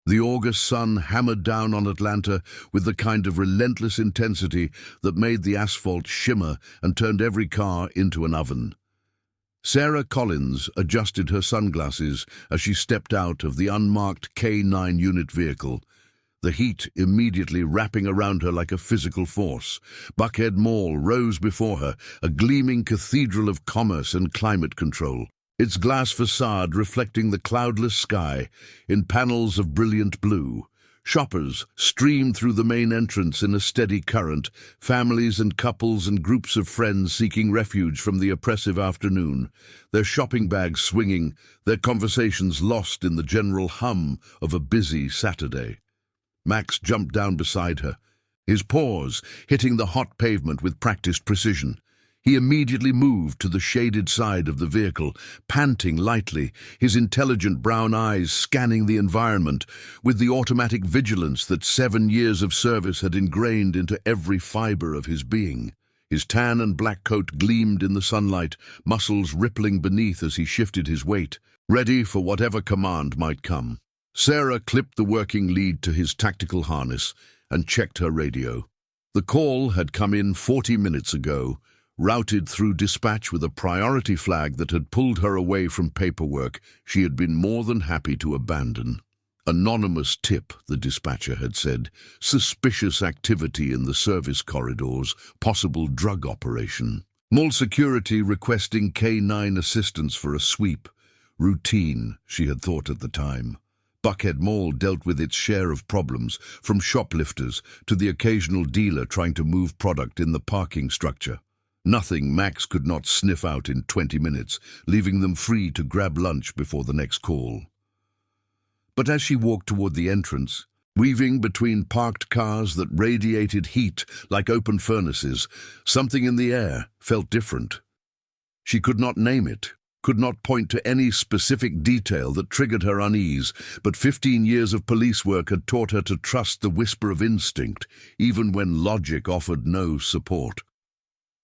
The August sun hammered down on Atlanta with the kind of relentless intensity that made the asphalt shimmer and turned every car into an oven. Sarah Collins adjusted her sunglasses as she stepped out of the unmarked K-9 unit vehicle, the heat immediately wrapping around her like a physical force. Buckhead Mall rose before her, a gleaming cathedral of commerce and climate control, its glass facade reflecting the cloudless sky in panels of brilliant blue. Shoppers streamed through the main entrance in a steady current, families and couples and groups of friends seeking refuge from the oppressive afternoon, their shopping bags swinging, their conversations lost in the general hum of a busy Saturday. Max jumped down beside her, his paws hitting the hot pavement with practiced precision. He immediately moved to the shaded side of the vehicle, panting lightly, his intelligent brown eyes scanning the environment with the automatic vigilance that 7 years of service had ingrained into every fiber of his being. His tan and black coat gleamed in the sunlight, muscles rippling beneath as he shifted his weight, ready for whatever command might come. Sarah clipped the working lead to his tactical harness and checked her radio. The call had come in 40 minutes ago, routed through dispatch with a priority flag that had pulled her away from paperwork she had been more than happy to abandon. Anonymous tip, the dispatcher had said. Suspicious activity in the service corridors, possible drug operation. Mall security requesting K-9 assistance for a sweep. Routine, she had thought at the time. Buckhead Mall dealt with its share of problems, from shoplifters to the occasional dealer trying to move product in the parking structure. Nothing Max could not sniff out in 20 minutes, leaving them free to grab lunch before the next call. But as she walked toward the entrance, weaving between parked cars that radiated heat like open furnaces, something in the air felt different. She could not name it, could not point to any specific detail that triggered her unease, but 15 years of police work had taught her to trust the whisper of instinct, even when logic offered no support.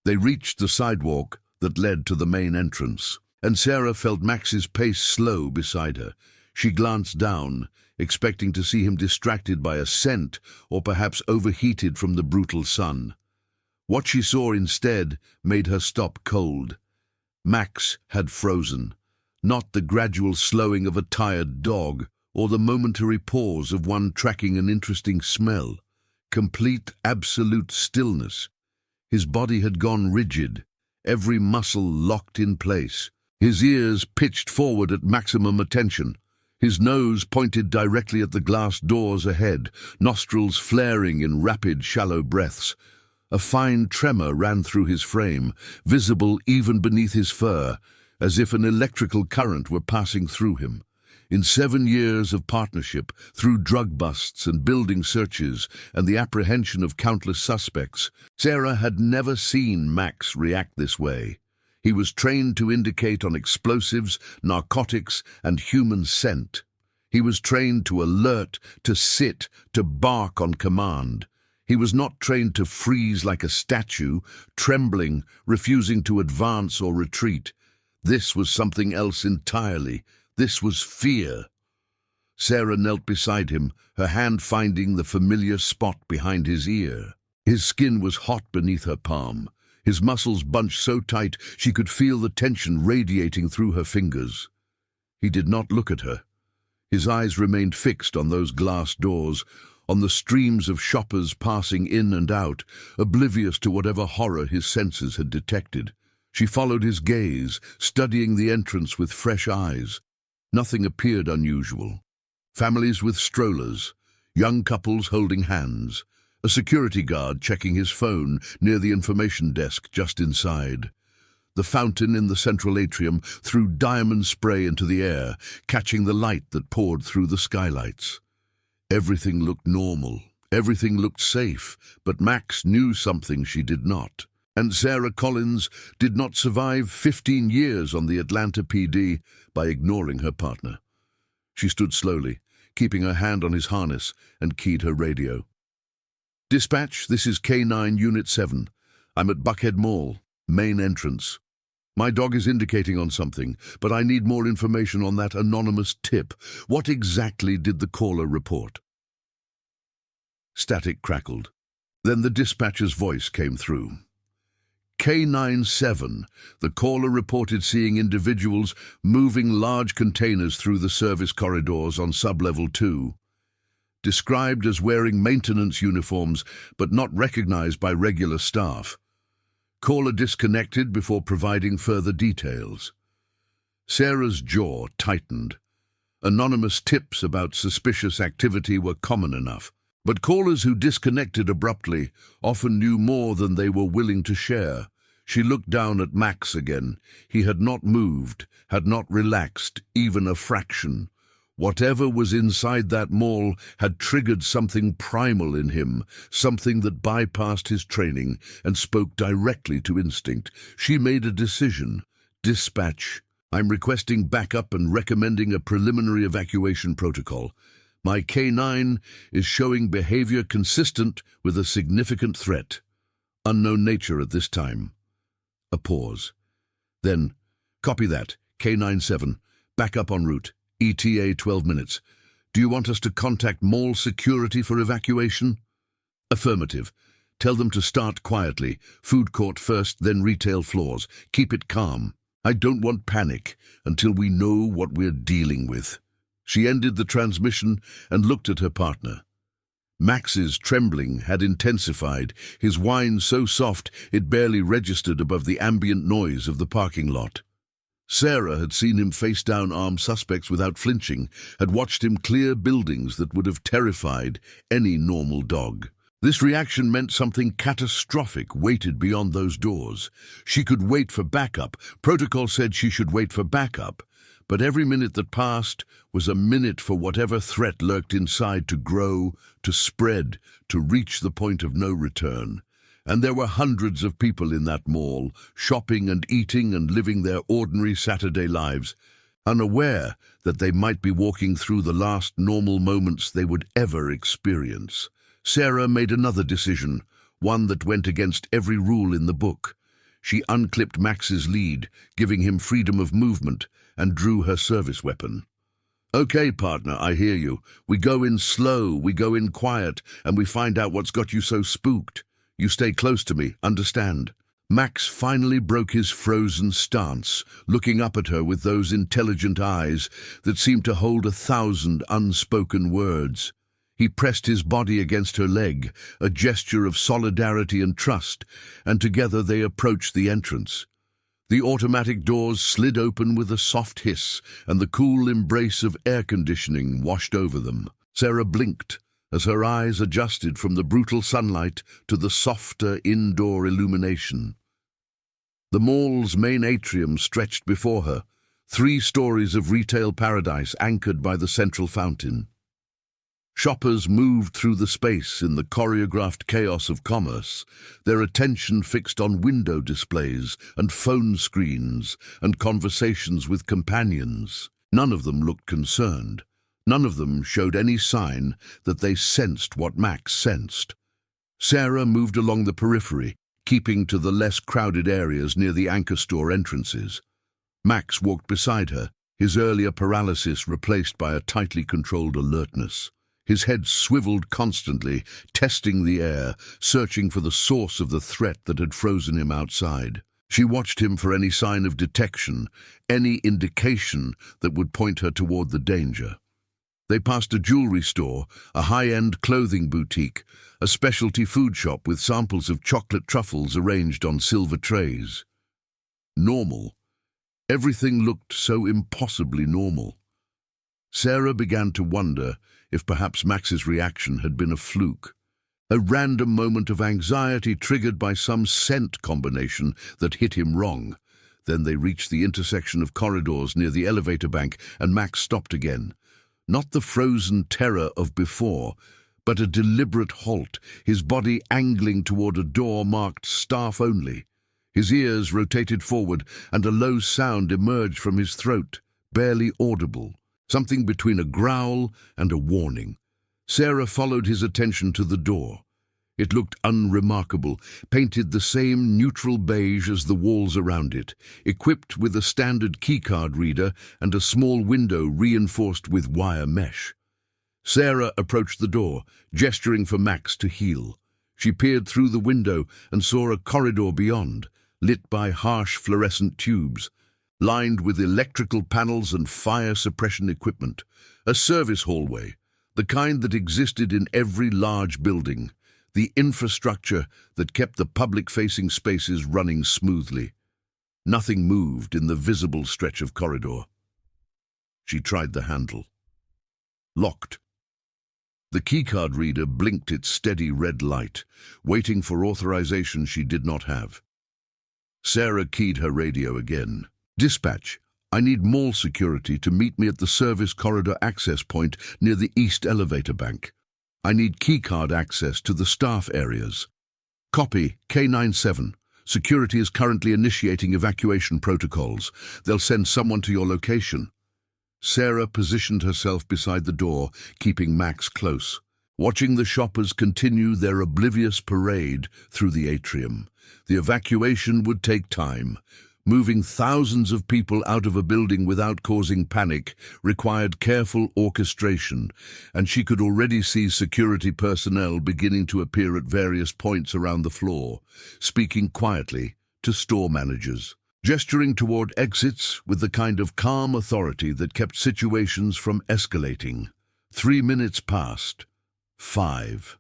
They reached the sidewalk that led to the main entrance, and Sarah felt Max's pace slow beside her. She glanced down, expecting to see him distracted by a scent or perhaps overheated from the brutal sun. What she saw instead made her stop cold. Max had frozen, not the gradual slowing of a tired dog or the momentary pause of one tracking an interesting smell. Complete, absolute stillness. His body had gone rigid, every muscle locked in place, his ears pitched forward at maximum attention, his nose pointed directly at the glass doors ahead, nostrils flaring in rapid, shallow breaths. A fine tremor ran through his frame, visible even beneath his fur, as if an electrical current were passing through him. In 7 years of partnership, through drug busts and building searches and the apprehension of countless suspects, Sarah had never seen Max react this way. He was trained to indicate on explosives, narcotics, and human scent. He was trained to alert, to sit, to bark on command. He was not trained to freeze like a statue, trembling, refusing to advance or retreat. This was something else entirely. This was fear. Sarah knelt beside him, her hand finding the familiar spot behind his ear. His skin was hot beneath her palm, his muscles bunched so tight she could feel the tension radiating through her fingers. He did not look at her. His eyes remained fixed on those glass doors, on the streams of shoppers passing in and out, oblivious to whatever horror his senses had detected. She followed his gaze, studying the entrance with fresh eyes. Nothing appeared unusual. Families with strollers, young couples holding hands, a security guard checking his phone near the information desk just inside. The fountain in the central atrium threw diamond spray into the air, catching the light that poured through the skylights. Everything looked normal, everything looked safe, but Max knew something she did not. And Sarah Collins did not survive 15 years on the Atlanta PD by ignoring her partner. She stood slowly, keeping her hand on his harness, and keyed her radio. "Dispatch, this is K-9 Unit 7. I'm at Buckhead Mall, main entrance." My dog is indicating on something, but I need more information on that anonymous tip. What exactly did the caller report? Static crackled. Then the dispatcher's voice came through. K-9-7, the caller reported seeing individuals moving large containers through the service corridors on sublevel 2. Described as wearing maintenance uniforms but not recognized by regular staff. Caller disconnected before providing further details. Sarah's jaw tightened. Anonymous tips about suspicious activity were common enough, but callers who disconnected abruptly often knew more than they were willing to share. She looked down at Max again. He had not moved, had not relaxed, even a fraction. Whatever was inside that mall had triggered something primal in him, something that bypassed his training and spoke directly to instinct. She made a decision. Dispatch. I'm requesting backup and recommending a preliminary evacuation protocol. My K-9 is showing behavior consistent with a significant threat. Unknown nature at this time. A pause. Then, copy that. K-9-7. Backup en route. ETA 12 minutes. Do you want us to contact mall security for evacuation? Affirmative. Tell them to start quietly. Food court first, then retail floors. Keep it calm. I don't want panic until we know what we're dealing with. She ended the transmission and looked at her partner. Max's trembling had intensified, his whine so soft it barely registered above the ambient noise of the parking lot. Sarah had seen him face down armed suspects without flinching, had watched him clear buildings that would have terrified any normal dog. This reaction meant something catastrophic waited beyond those doors. She could wait for backup. Protocol said she should wait for backup. But every minute that passed was a minute for whatever threat lurked inside to grow, to spread, to reach the point of no return. And there were hundreds of people in that mall, shopping and eating and living their ordinary Saturday lives, unaware that they might be walking through the last normal moments they would ever experience. Sarah made another decision, one that went against every rule in the book. She unclipped Max's lead, giving him freedom of movement, and drew her service weapon. Okay, partner, I hear you. We go in slow, we go in quiet, and we find out what's got you so spooked. You stay close to me, understand? Max finally broke his frozen stance, looking up at her with those intelligent eyes that seemed to hold 1,000 unspoken words. He pressed his body against her leg, a gesture of solidarity and trust, and together they approached the entrance. The automatic doors slid open with a soft hiss, and the cool embrace of air conditioning washed over them. Sarah blinked as her eyes adjusted from the brutal sunlight to the softer indoor illumination. The mall's main atrium stretched before her, 3 stories of retail paradise anchored by the central fountain. Shoppers moved through the space in the choreographed chaos of commerce, their attention fixed on window displays and phone screens and conversations with companions. None of them looked concerned. None of them showed any sign that they sensed what Max sensed. Sarah moved along the periphery, keeping to the less crowded areas near the anchor store entrances. Max walked beside her, his earlier paralysis replaced by a tightly controlled alertness. His head swiveled constantly, testing the air, searching for the source of the threat that had frozen him outside. She watched him for any sign of detection, any indication that would point her toward the danger. They passed a jewelry store, a high-end clothing boutique, a specialty food shop with samples of chocolate truffles arranged on silver trays. Normal. Everything looked so impossibly normal. Sarah began to wonder if perhaps Max's reaction had been a fluke, a random moment of anxiety triggered by some scent combination that hit him wrong. Then they reached the intersection of corridors near the elevator bank, and Max stopped again. Not the frozen terror of before, but a deliberate halt, his body angling toward a door marked staff only. His ears rotated forward, and a low sound emerged from his throat, barely audible, something between a growl and a warning. Sarah followed his attention to the door. It looked unremarkable, painted the same neutral beige as the walls around it, equipped with a standard keycard reader and a small window reinforced with wire mesh. Sarah approached the door, gesturing for Max to heel. She peered through the window and saw a corridor beyond, lit by harsh fluorescent tubes, lined with electrical panels and fire suppression equipment. A service hallway, the kind that existed in every large building, the infrastructure that kept the public-facing spaces running smoothly. Nothing moved in the visible stretch of corridor. She tried the handle. Locked. The keycard reader blinked its steady red light, waiting for authorization she did not have. Sarah keyed her radio again. "Dispatch, I need mall security to meet me at the service corridor access point near the east elevator bank. I need keycard access to the staff areas." "Copy, K-9. Security is currently initiating evacuation protocols. They'll send someone to your location." Sarah positioned herself beside the door, keeping Max close, watching the shoppers continue their oblivious parade through the atrium. The evacuation would take time. Moving thousands of people out of a building without causing panic required careful orchestration, and she could already see security personnel beginning to appear at various points around the floor, speaking quietly to store managers, gesturing toward exits with the kind of calm authority that kept situations from escalating. 3 minutes passed. 5.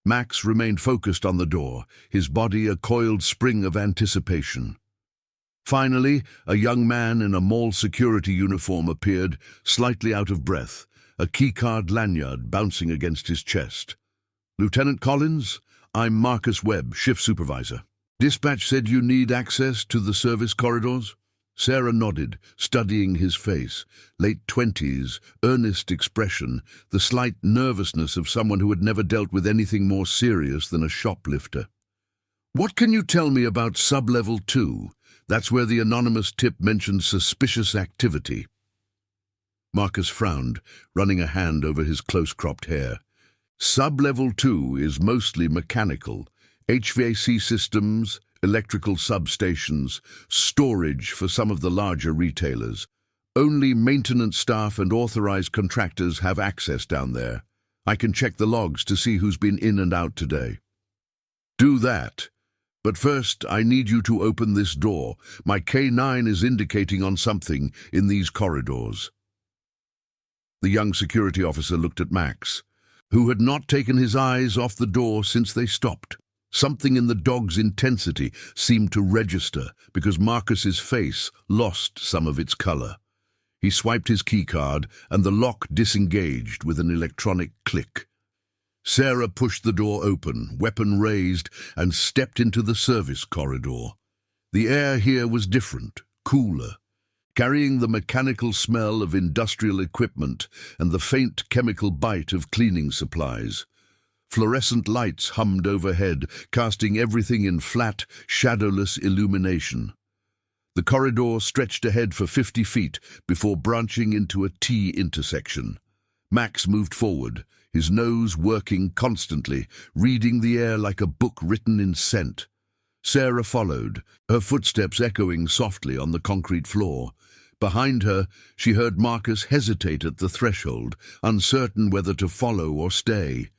Max remained focused on the door, his body a coiled spring of anticipation. Finally, a young man in a mall security uniform appeared, slightly out of breath, a keycard lanyard bouncing against his chest. "Lieutenant Collins, I'm Marcus Webb, shift supervisor. Dispatch said you need access to the service corridors?" Sarah nodded, studying his face, late 20s, earnest expression, the slight nervousness of someone who had never dealt with anything more serious than a shoplifter. "What can you tell me about Sub-Level 2? That's where the anonymous tip mentioned suspicious activity." Marcus frowned, running a hand over his close-cropped hair. "Sub-Level 2 is mostly mechanical. HVAC systems, electrical substations, storage for some of the larger retailers. Only maintenance staff and authorized contractors have access down there. I can check the logs to see who's been in and out today." "Do that. But first, I need you to open this door. My K-9 is indicating on something in these corridors." The young security officer looked at Max, who had not taken his eyes off the door since they stopped. Something in the dog's intensity seemed to register because Marcus's face lost some of its color. He swiped his keycard, and the lock disengaged with an electronic click. Sarah pushed the door open, weapon raised, and stepped into the service corridor. The air here was different, cooler, carrying the mechanical smell of industrial equipment and the faint chemical bite of cleaning supplies. Fluorescent lights hummed overhead, casting everything in flat, shadowless illumination. The corridor stretched ahead for 50 feet before branching into a T intersection. Max moved forward, his nose working constantly, reading the air like a book written in scent. Sarah followed, her footsteps echoing softly on the concrete floor. Behind her, she heard Marcus hesitate at the threshold, uncertain whether to follow or stay.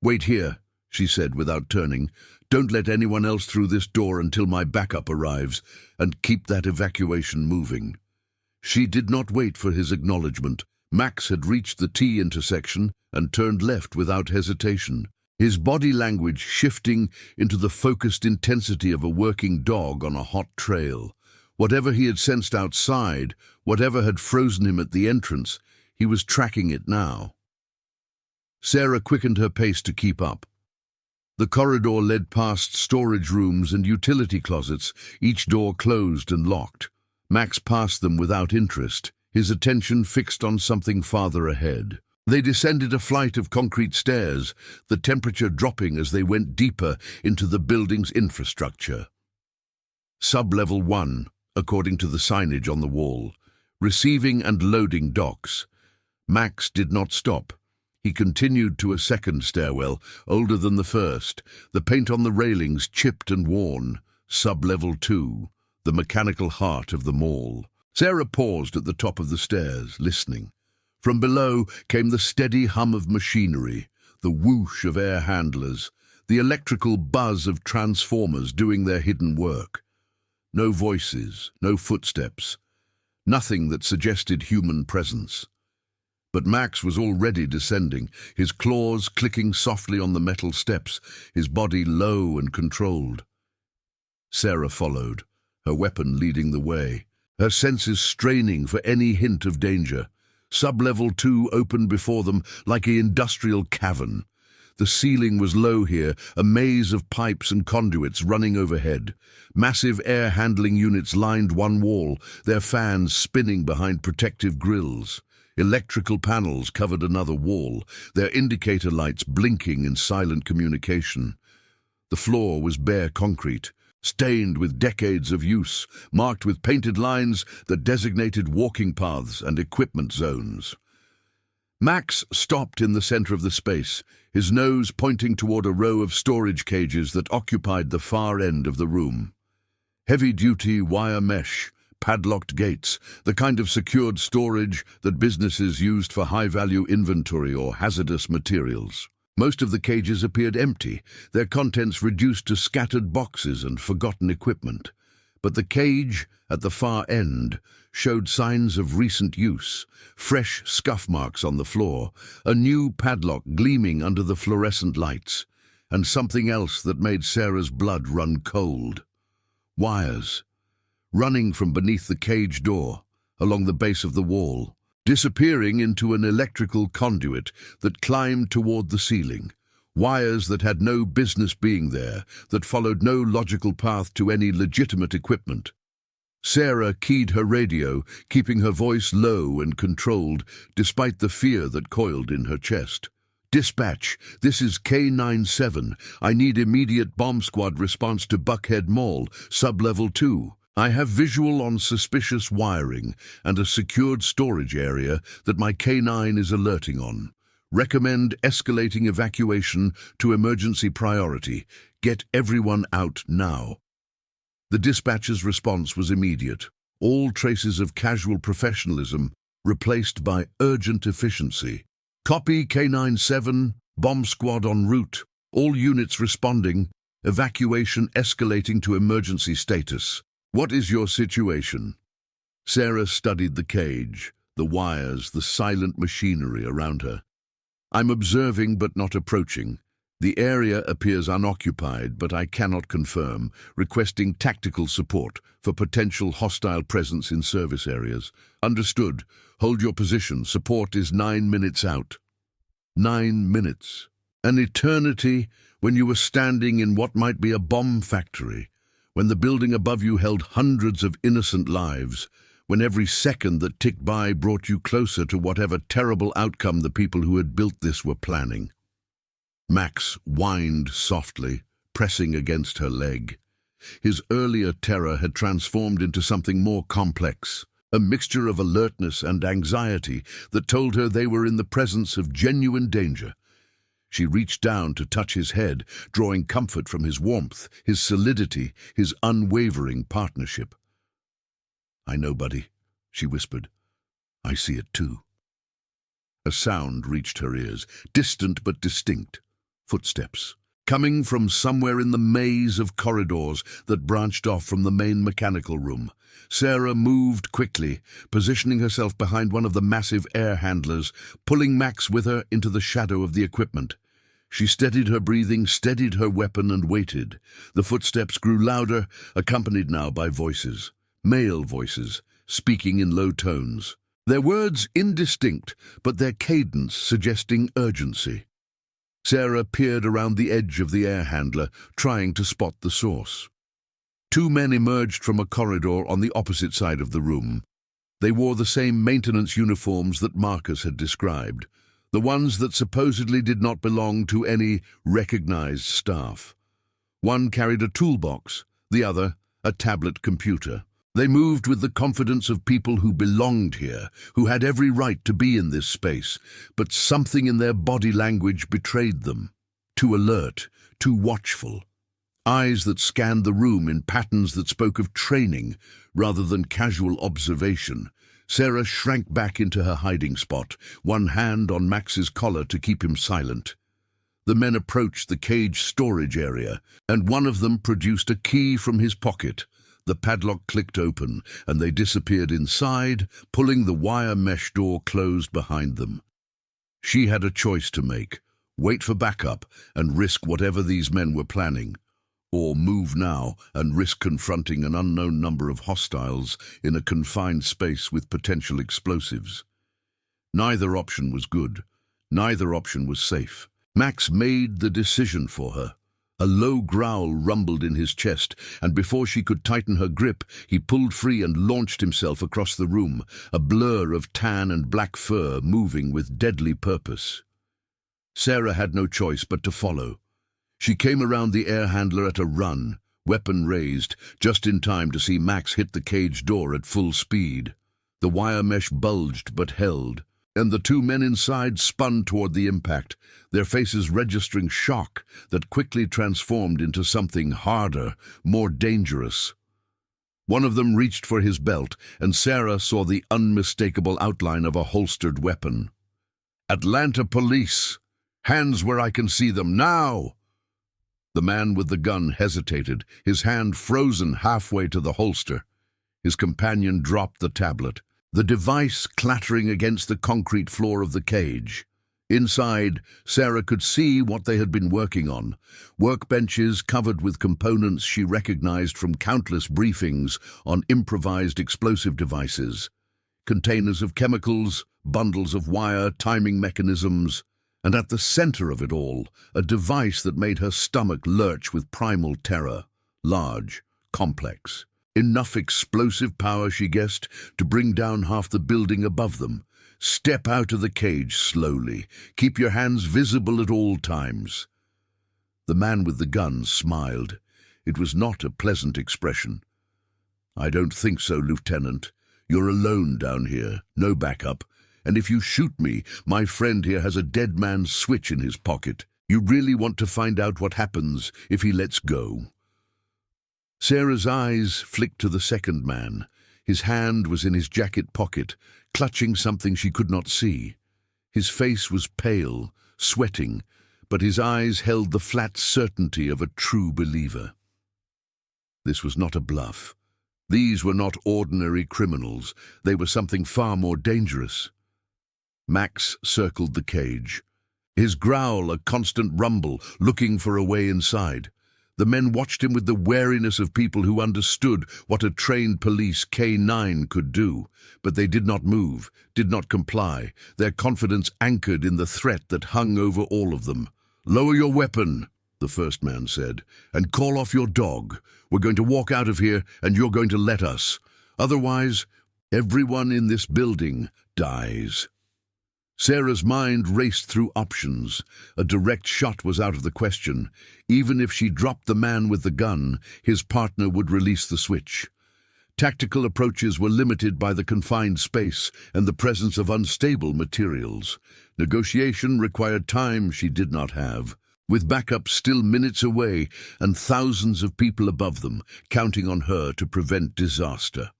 "Wait here," she said without turning. "Don't let anyone else through this door until my backup arrives, and keep that evacuation moving." She did not wait for his acknowledgement. Max had reached the T intersection and turned left without hesitation, his body language shifting into the focused intensity of a working dog on a hot trail. Whatever he had sensed outside, whatever had frozen him at the entrance, he was tracking it now. Sarah quickened her pace to keep up. The corridor led past storage rooms and utility closets, each door closed and locked. Max passed them without interest, his attention fixed on something farther ahead. They descended a flight of concrete stairs, the temperature dropping as they went deeper into the building's infrastructure. Sub-Level 1, according to the signage on the wall. Receiving and loading docks. Max did not stop. He continued to a second stairwell, older than the first, the paint on the railings chipped and worn. Sub-level 2, the mechanical heart of the mall. Sarah paused at the top of the stairs, listening. From below came the steady hum of machinery, the whoosh of air handlers, the electrical buzz of transformers doing their hidden work. No voices, no footsteps, nothing that suggested human presence. But Max was already descending, his claws clicking softly on the metal steps, his body low and controlled. Sarah followed, her weapon leading the way, her senses straining for any hint of danger. Sub-level 2 opened before them like an industrial cavern. The ceiling was low here, a maze of pipes and conduits running overhead. Massive air-handling units lined one wall, their fans spinning behind protective grills. Electrical panels covered another wall, their indicator lights blinking in silent communication. The floor was bare concrete, stained with decades of use, marked with painted lines that designated walking paths and equipment zones. Max stopped in the center of the space, his nose pointing toward a row of storage cages that occupied the far end of the room. Heavy-duty wire mesh, padlocked gates, the kind of secured storage that businesses used for high-value inventory or hazardous materials. Most of the cages appeared empty, their contents reduced to scattered boxes and forgotten equipment. But the cage, at the far end, showed signs of recent use, fresh scuff marks on the floor, a new padlock gleaming under the fluorescent lights, and something else that made Sarah's blood run cold. Wires, running from beneath the cage door, along the base of the wall, disappearing into an electrical conduit that climbed toward the ceiling. Wires that had no business being there, that followed no logical path to any legitimate equipment. Sarah keyed her radio, keeping her voice low and controlled, despite the fear that coiled in her chest. "Dispatch, this is K-9. I need immediate bomb squad response to Buckhead Mall, sub-level 2. I have visual on suspicious wiring and a secured storage area that my K-9 is alerting on. Recommend escalating evacuation to emergency priority. Get everyone out now." The dispatcher's response was immediate. All traces of casual professionalism replaced by urgent efficiency. "Copy K-9, bomb squad en route. All units responding. Evacuation escalating to emergency status. What is your situation?" Sarah studied the cage, the wires, the silent machinery around her. "I'm observing but not approaching. The area appears unoccupied, but I cannot confirm, requesting tactical support for potential hostile presence in service areas. Understood. Hold your position. Support is 9 minutes out." 9 minutes. An eternity when you were standing in what might be a bomb factory, when the building above you held hundreds of innocent lives, when every second that ticked by brought you closer to whatever terrible outcome the people who had built this were planning. Max whined softly, pressing against her leg. His earlier terror had transformed into something more complex, a mixture of alertness and anxiety that told her they were in the presence of genuine danger. She reached down to touch his head, drawing comfort from his warmth, his solidity, his unwavering partnership. "I know, buddy," she whispered. "I see it too." A sound reached her ears, distant but distinct. Footsteps, coming from somewhere in the maze of corridors that branched off from the main mechanical room. Sarah moved quickly, positioning herself behind one of the massive air handlers, pulling Max with her into the shadow of the equipment. She steadied her breathing, steadied her weapon, and waited. The footsteps grew louder, accompanied now by voices. Male voices, speaking in low tones. Their words indistinct, but their cadence suggesting urgency. Sarah peered around the edge of the air handler, trying to spot the source. 2 men emerged from a corridor on the opposite side of the room. They wore the same maintenance uniforms that Marcus had described, the ones that supposedly did not belong to any recognized staff. One carried a toolbox, the other a tablet computer. They moved with the confidence of people who belonged here, who had every right to be in this space, but something in their body language betrayed them. Too alert, too watchful. Eyes that scanned the room in patterns that spoke of training rather than casual observation. Sarah shrank back into her hiding spot, one hand on Max's collar to keep him silent. The men approached the cage storage area, and one of them produced a key from his pocket. The padlock clicked open, and they disappeared inside, pulling the wire mesh door closed behind them. She had a choice to make: wait for backup and risk whatever these men were planning, or move now and risk confronting an unknown number of hostiles in a confined space with potential explosives. Neither option was good. Neither option was safe. Max made the decision for her. A low growl rumbled in his chest, and before she could tighten her grip, he pulled free and launched himself across the room, a blur of tan and black fur moving with deadly purpose. Sarah had no choice but to follow. She came around the air handler at a run, weapon raised, just in time to see Max hit the cage door at full speed. The wire mesh bulged but held, and the two men inside spun toward the impact, their faces registering shock that quickly transformed into something harder, more dangerous. One of them reached for his belt, and Sarah saw the unmistakable outline of a holstered weapon. "Atlanta Police! Hands where I can see them, now!" The man with the gun hesitated, his hand frozen halfway to the holster. His companion dropped the tablet, the device clattering against the concrete floor of the cage. Inside, Sarah could see what they had been working on: workbenches covered with components she recognized from countless briefings on improvised explosive devices, containers of chemicals, bundles of wire, timing mechanisms, and at the center of it all, a device that made her stomach lurch with primal terror, large, complex. Enough explosive power, she guessed, to bring down half the building above them. Step out of the cage slowly. Keep your hands visible at all times. The man with the gun smiled. It was not a pleasant expression. "I don't think so, Lieutenant. You're alone down here, no backup. And if you shoot me, my friend here has a dead man's switch in his pocket. You really want to find out what happens if he lets go?" Sarah's eyes flicked to the second man. His hand was in his jacket pocket, clutching something she could not see. His face was pale, sweating, but his eyes held the flat certainty of a true believer. This was not a bluff. These were not ordinary criminals. They were something far more dangerous. Max circled the cage, his growl a constant rumble, looking for a way inside. The men watched him with the wariness of people who understood what a trained police K-9 could do, but they did not move, did not comply, their confidence anchored in the threat that hung over all of them. "Lower your weapon," the first man said, "and call off your dog. We're going to walk out of here, and you're going to let us. Otherwise, everyone in this building dies." Sarah's mind raced through options. A direct shot was out of the question. Even if she dropped the man with the gun, his partner would release the switch. Tactical approaches were limited by the confined space and the presence of unstable materials. Negotiation required time she did not have, with backup still minutes away and thousands of people above them, counting on her to prevent disaster.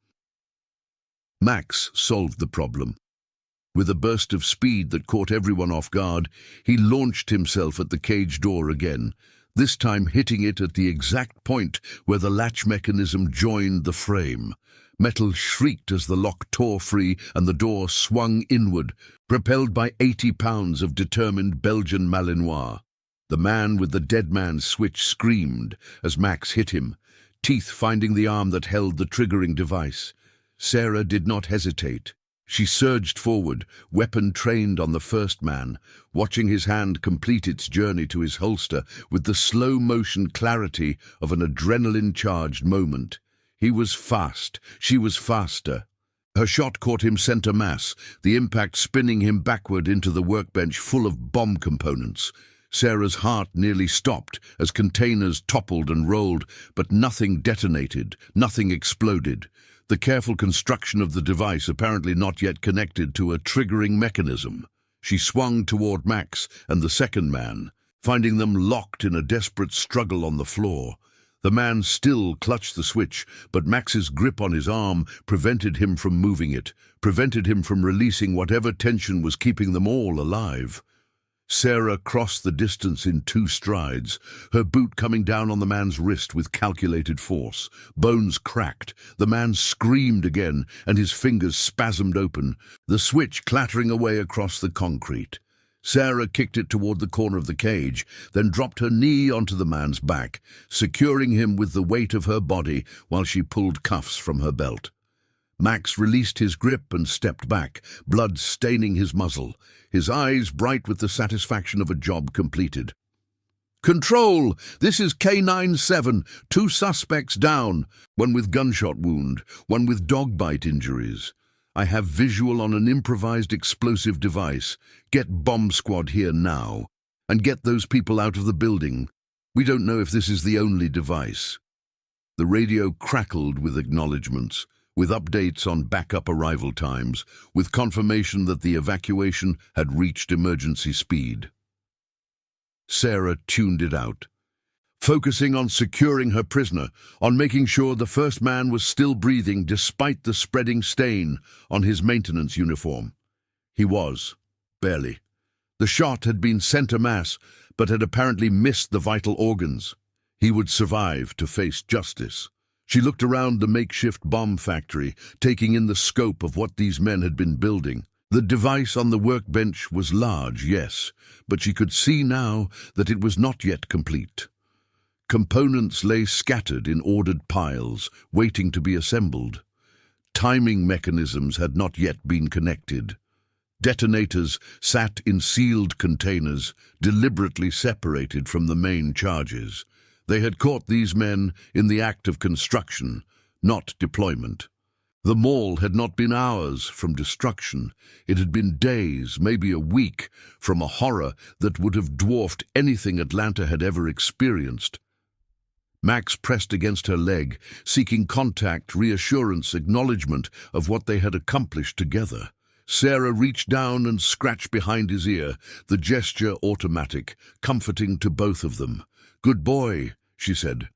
Max solved the problem. With a burst of speed that caught everyone off guard, he launched himself at the cage door again, this time hitting it at the exact point where the latch mechanism joined the frame. Metal shrieked as the lock tore free and the door swung inward, propelled by 80 pounds of determined Belgian Malinois. The man with the dead man's switch screamed as Max hit him, teeth finding the arm that held the triggering device. Sarah did not hesitate. She surged forward, weapon trained on the first man, watching his hand complete its journey to his holster with the slow-motion clarity of an adrenaline-charged moment. He was fast. She was faster. Her shot caught him center mass, the impact spinning him backward into the workbench full of bomb components. Sarah's heart nearly stopped as containers toppled and rolled, but nothing detonated, nothing exploded. the careful construction of the device apparently not yet connected to a triggering mechanism. She swung toward Max and the second man, finding them locked in a desperate struggle on the floor. The man still clutched the switch, but Max's grip on his arm prevented him from moving it, prevented him from releasing whatever tension was keeping them all alive. Sarah crossed the distance in 2 strides, her boot coming down on the man's wrist with calculated force. Bones cracked, the man screamed again, and his fingers spasmed open, the switch clattering away across the concrete. Sarah kicked it toward the corner of the cage, then dropped her knee onto the man's back, securing him with the weight of her body while she pulled cuffs from her belt. Max released his grip and stepped back, blood staining his muzzle, his eyes bright with the satisfaction of a job completed. "Control! This is K-9 7. 2 suspects down. One with gunshot wound, one with dog bite injuries. I have visual on an improvised explosive device. Get bomb squad here now. And get those people out of the building. We don't know if this is the only device." The radio crackled with acknowledgements, with updates on backup arrival times, with confirmation that the evacuation had reached emergency speed. Sarah tuned it out, focusing on securing her prisoner, on making sure the first man was still breathing despite the spreading stain on his maintenance uniform. He was, barely. The shot had been center mass, but had apparently missed the vital organs. He would survive to face justice. She looked around the makeshift bomb factory, taking in the scope of what these men had been building. The device on the workbench was large, yes, but she could see now that it was not yet complete. Components lay scattered in ordered piles, waiting to be assembled. Timing mechanisms had not yet been connected. Detonators sat in sealed containers, deliberately separated from the main charges. They had caught these men in the act of construction, not deployment. The mall had not been hours from destruction. It had been days, maybe a week, from a horror that would have dwarfed anything Atlanta had ever experienced. Max pressed against her leg, seeking contact, reassurance, acknowledgement of what they had accomplished together. Sarah reached down and scratched behind his ear, the gesture automatic, comforting to both of them. "Good boy," she said,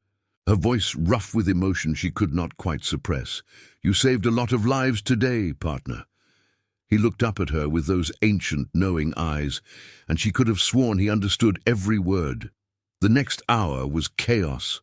her voice rough with emotion she could not quite suppress. "You saved a lot of lives today, partner." He looked up at her with those ancient, knowing eyes, and she could have sworn he understood every word. The next hour was chaos.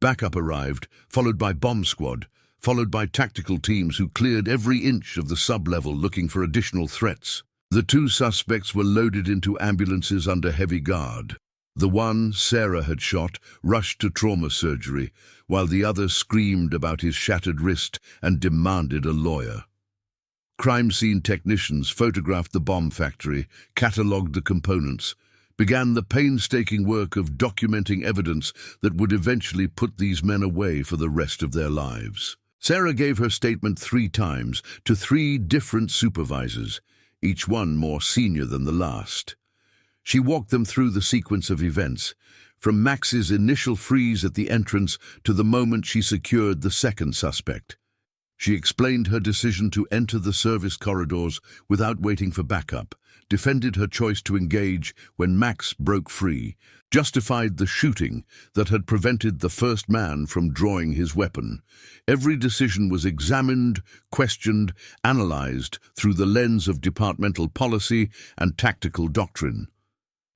Backup arrived, followed by bomb squad, followed by tactical teams who cleared every inch of the sub-level looking for additional threats. The 2 suspects were loaded into ambulances under heavy guard. The one Sarah had shot rushed to trauma surgery, while the other screamed about his shattered wrist and demanded a lawyer. Crime scene technicians photographed the bomb factory, catalogued the components, began the painstaking work of documenting evidence that would eventually put these men away for the rest of their lives. Sarah gave her statement 3 times to 3 different supervisors, each one more senior than the last. She walked them through the sequence of events, from Max's initial freeze at the entrance to the moment she secured the second suspect. She explained her decision to enter the service corridors without waiting for backup, defended her choice to engage when Max broke free, justified the shooting that had prevented the first man from drawing his weapon. Every decision was examined, questioned, analyzed through the lens of departmental policy and tactical doctrine.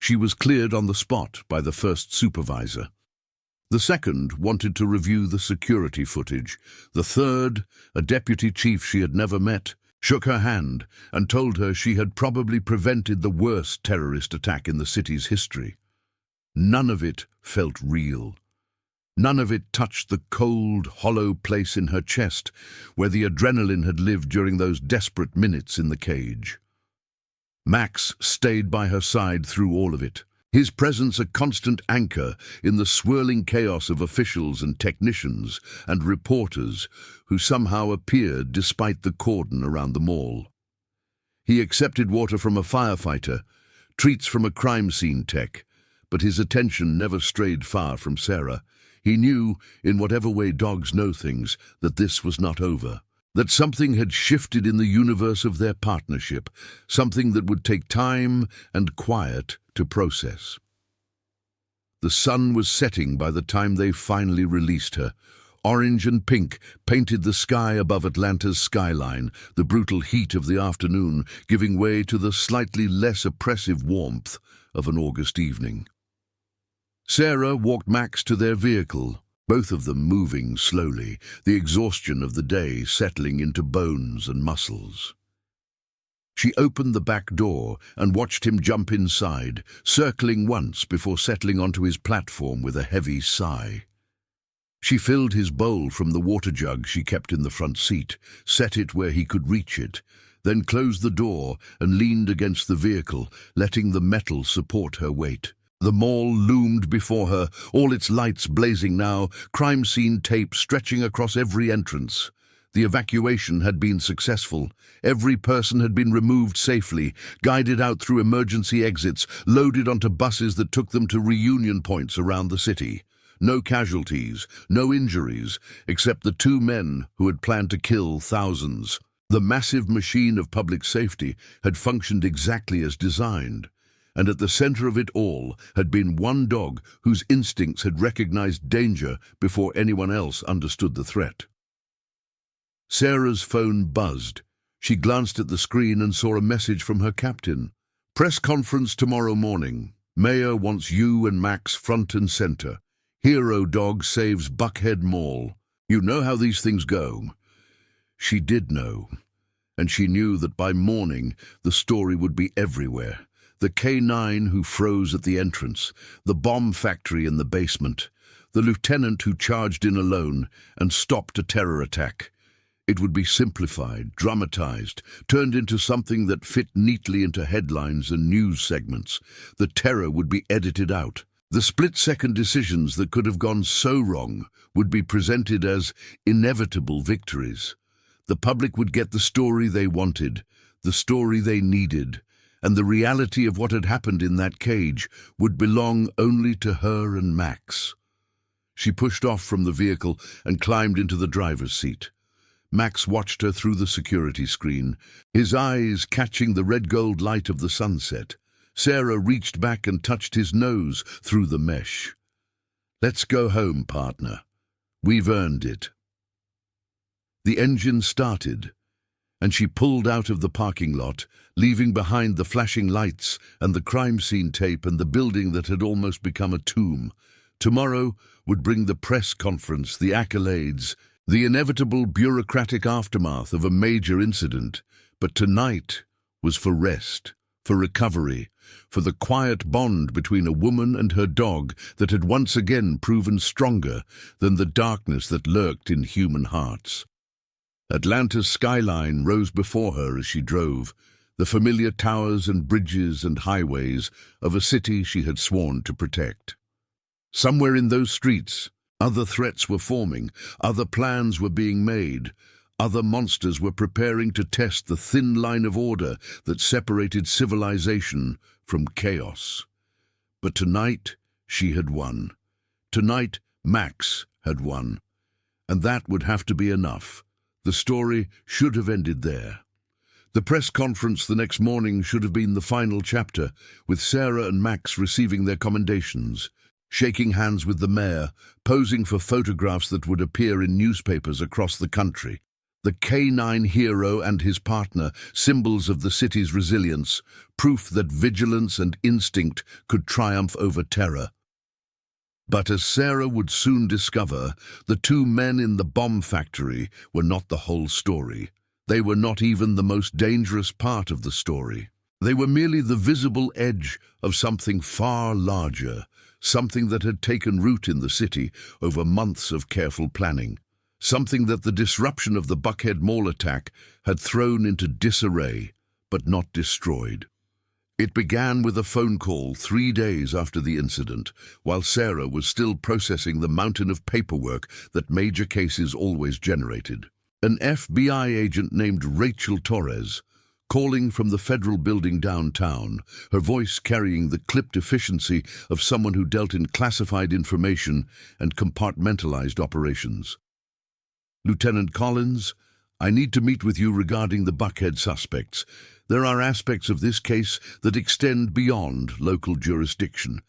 She was cleared on the spot by the first supervisor. The second wanted to review the security footage. The third, a deputy chief she had never met, shook her hand and told her she had probably prevented the worst terrorist attack in the city's history. None of it felt real. None of it touched the cold, hollow place in her chest where the adrenaline had lived during those desperate minutes in the cage. Max stayed by her side through all of it, his presence a constant anchor in the swirling chaos of officials and technicians and reporters who somehow appeared despite the cordon around the mall. He accepted water from a firefighter, treats from a crime scene tech, but his attention never strayed far from Sarah. He knew, in whatever way dogs know things, that this was not over. That something had shifted in the universe of their partnership, something that would take time and quiet to process. The sun was setting by the time they finally released her. Orange and pink painted the sky above Atlanta's skyline, the brutal heat of the afternoon giving way to the slightly less oppressive warmth of an August evening. Sarah walked Max to their vehicle, both of them moving slowly, the exhaustion of the day settling into bones and muscles. She opened the back door and watched him jump inside, circling once before settling onto his platform with a heavy sigh. She filled his bowl from the water jug she kept in the front seat, set it where he could reach it, then closed the door and leaned against the vehicle, letting the metal support her weight. The mall loomed before her, all its lights blazing now, crime scene tape stretching across every entrance. The evacuation had been successful. Every person had been removed safely, guided out through emergency exits, loaded onto buses that took them to reunion points around the city. No casualties, no injuries, except the two men who had planned to kill thousands. The massive machine of public safety had functioned exactly as designed. And at the center of it all had been one dog whose instincts had recognized danger before anyone else understood the threat. Sarah's phone buzzed. She glanced at the screen and saw a message from her captain. "Press conference tomorrow morning. Mayor wants you and Max front and center. Hero dog saves Buckhead Mall. You know how these things go." She did know, and she knew that by morning the story would be everywhere. The K-9 who froze at the entrance, the bomb factory in the basement, the lieutenant who charged in alone and stopped a terror attack. It would be simplified, dramatized, turned into something that fit neatly into headlines and news segments. The terror would be edited out. The split-second decisions that could have gone so wrong would be presented as inevitable victories. The public would get the story they wanted, the story they needed, and the reality of what had happened in that cage would belong only to her and Max. She pushed off from the vehicle and climbed into the driver's seat. Max watched her through the security screen, his eyes catching the red-gold light of the sunset. Sarah reached back and touched his nose through the mesh. "Let's go home, partner. We've earned it." The engine started, and she pulled out of the parking lot, leaving behind the flashing lights and the crime scene tape and the building that had almost become a tomb. Tomorrow would bring the press conference, the accolades, the inevitable bureaucratic aftermath of a major incident. But tonight was for rest, for recovery, for the quiet bond between a woman and her dog that had once again proven stronger than the darkness that lurked in human hearts. Atlanta's skyline rose before her as she drove, the familiar towers and bridges and highways of a city she had sworn to protect. Somewhere in those streets, other threats were forming, other plans were being made, other monsters were preparing to test the thin line of order that separated civilization from chaos. But tonight, she had won. Tonight, Max had won. And that would have to be enough. The story should have ended there. The press conference the next morning should have been the final chapter, with Sarah and Max receiving their commendations, shaking hands with the mayor, posing for photographs that would appear in newspapers across the country. The K-9 hero and his partner, symbols of the city's resilience, proof that vigilance and instinct could triumph over terror. But as Sarah would soon discover, the two men in the bomb factory were not the whole story. They were not even the most dangerous part of the story. They were merely the visible edge of something far larger, something that had taken root in the city over months of careful planning, something that the disruption of the Buckhead Mall attack had thrown into disarray, but not destroyed. It began with a phone call 3 days after the incident, while Sarah was still processing the mountain of paperwork that major cases always generated. An FBI agent named Rachel Torres, calling from the federal building downtown, her voice carrying the clipped efficiency of someone who dealt in classified information and compartmentalized operations. "Lieutenant Collins, I need to meet with you regarding the Buckhead suspects. There are aspects of this case that extend beyond local jurisdiction.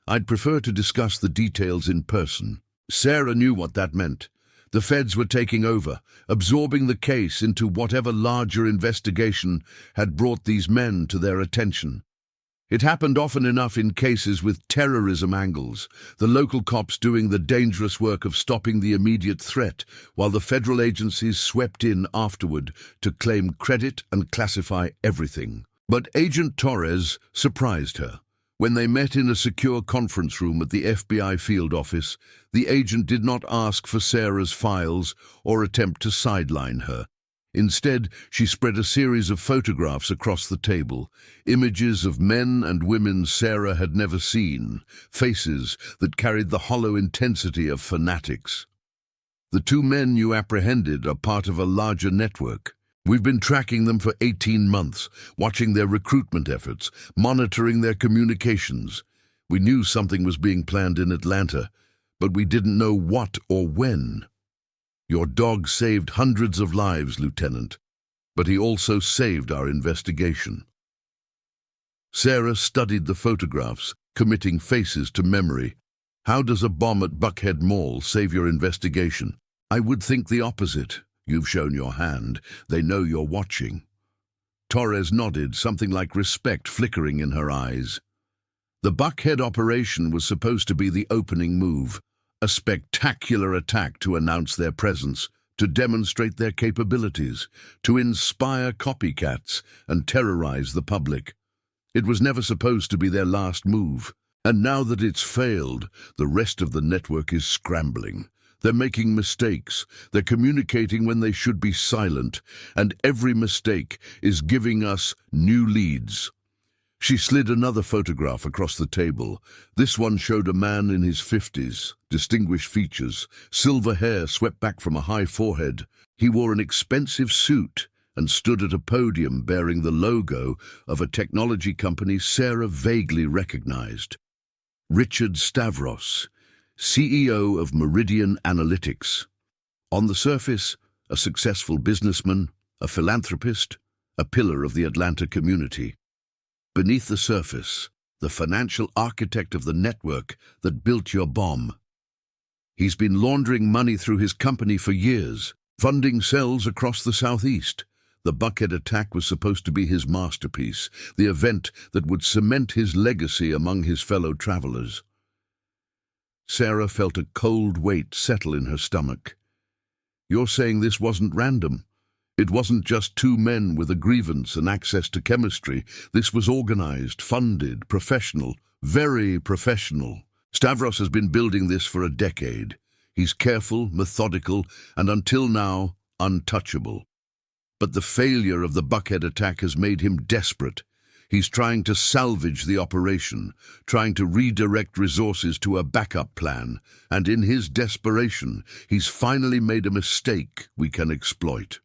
I'd prefer to discuss the details in person." Sarah knew what that meant. The feds were taking over, absorbing the case into whatever larger investigation had brought these men to their attention. It happened often enough in cases with terrorism angles, the local cops doing the dangerous work of stopping the immediate threat, while the federal agencies swept in afterward to claim credit and classify everything. But Agent Torres surprised her. When they met in a secure conference room at the FBI field office, the agent did not ask for Sarah's files or attempt to sideline her. Instead, she spread a series of photographs across the table, images of men and women Sarah had never seen, faces that carried the hollow intensity of fanatics. "The two men you apprehended are part of a larger network. We've been tracking them for 18 months, watching their recruitment efforts, monitoring their communications. We knew something was being planned in Atlanta, but we didn't know what or when. Your dog saved hundreds of lives, Lieutenant, but he also saved our investigation." Sarah studied the photographs, committing faces to memory. "How does a bomb at Buckhead Mall save your investigation?" "I would think the opposite. You've shown your hand. They know you're watching." Torres nodded, something like respect flickering in her eyes. The Buckhead operation was supposed to be the opening move. A spectacular attack to announce their presence, to demonstrate their capabilities, to inspire copycats and terrorize the public. It was never supposed to be their last move. And now that it's failed, the rest of the network is scrambling. They're making mistakes, they're communicating when they should be silent, and every mistake is giving us new leads. She slid another photograph across the table. This one showed a man in his 50s, distinguished features, silver hair swept back from a high forehead. He wore an expensive suit and stood at a podium bearing the logo of a technology company Sarah vaguely recognized. Richard Stavros, CEO of Meridian Analytics. On the surface, a successful businessman, a philanthropist, a pillar of the Atlanta community. Beneath the surface, the financial architect of the network that built your bomb. He's been laundering money through his company for years, funding cells across the Southeast. The Buckhead attack was supposed to be his masterpiece, the event that would cement his legacy among his fellow travelers. Sarah felt a cold weight settle in her stomach. "You're saying this wasn't random? It wasn't just two men with a grievance and access to chemistry. This was organized, funded, professional, very professional. Stavros has been building this for a decade. He's careful, methodical, and until now, untouchable. But the failure of the Buckhead attack has made him desperate. He's trying to salvage the operation, trying to redirect resources to a backup plan, and in his desperation, he's finally made a mistake we can exploit."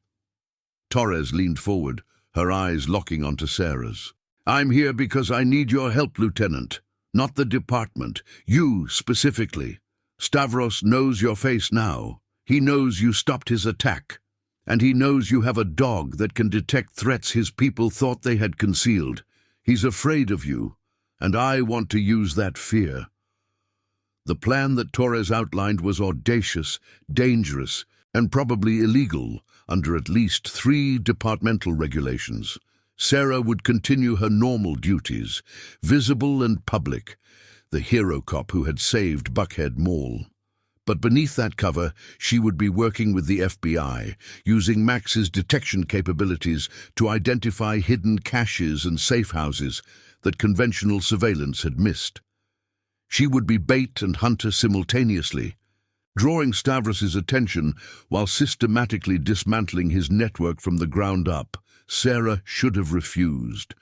Torres leaned forward, her eyes locking onto Sarah's. "I'm here because I need your help, Lieutenant. Not the department. You, specifically. Stavros knows your face now. He knows you stopped his attack. And he knows you have a dog that can detect threats his people thought they had concealed. He's afraid of you, and I want to use that fear." The plan that Torres outlined was audacious, dangerous, and probably illegal under at least 3 departmental regulations. Sarah would continue her normal duties, visible and public, the hero cop who had saved Buckhead Mall. But beneath that cover, she would be working with the FBI, using Max's detection capabilities to identify hidden caches and safe houses that conventional surveillance had missed. She would be bait and hunter simultaneously, drawing Stavros's attention while systematically dismantling his network from the ground up. Sarah should have refused.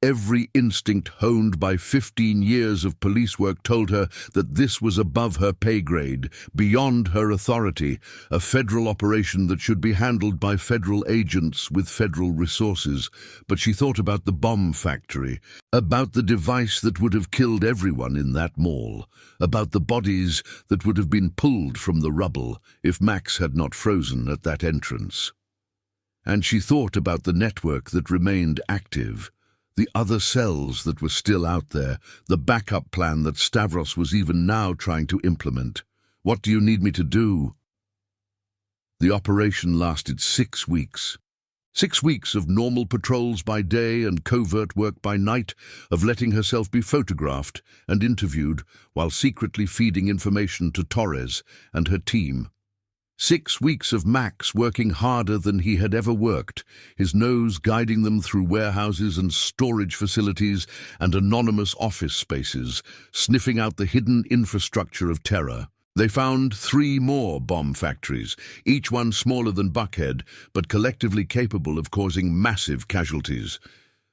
Every instinct honed by 15 years of police work told her that this was above her pay grade, beyond her authority, a federal operation that should be handled by federal agents with federal resources. But she thought about the bomb factory, about the device that would have killed everyone in that mall, about the bodies that would have been pulled from the rubble if Max had not frozen at that entrance. And she thought about the network that remained active, the other cells that were still out there, the backup plan that Stavros was even now trying to implement. What do you need me to do? The operation lasted 6 weeks. 6 weeks of normal patrols by day and covert work by night, of letting herself be photographed and interviewed while secretly feeding information to Torres and her team. 6 weeks of Max working harder than he had ever worked, his nose guiding them through warehouses and storage facilities and anonymous office spaces, sniffing out the hidden infrastructure of terror. They found 3 more bomb factories, each one smaller than Buckhead, but collectively capable of causing massive casualties.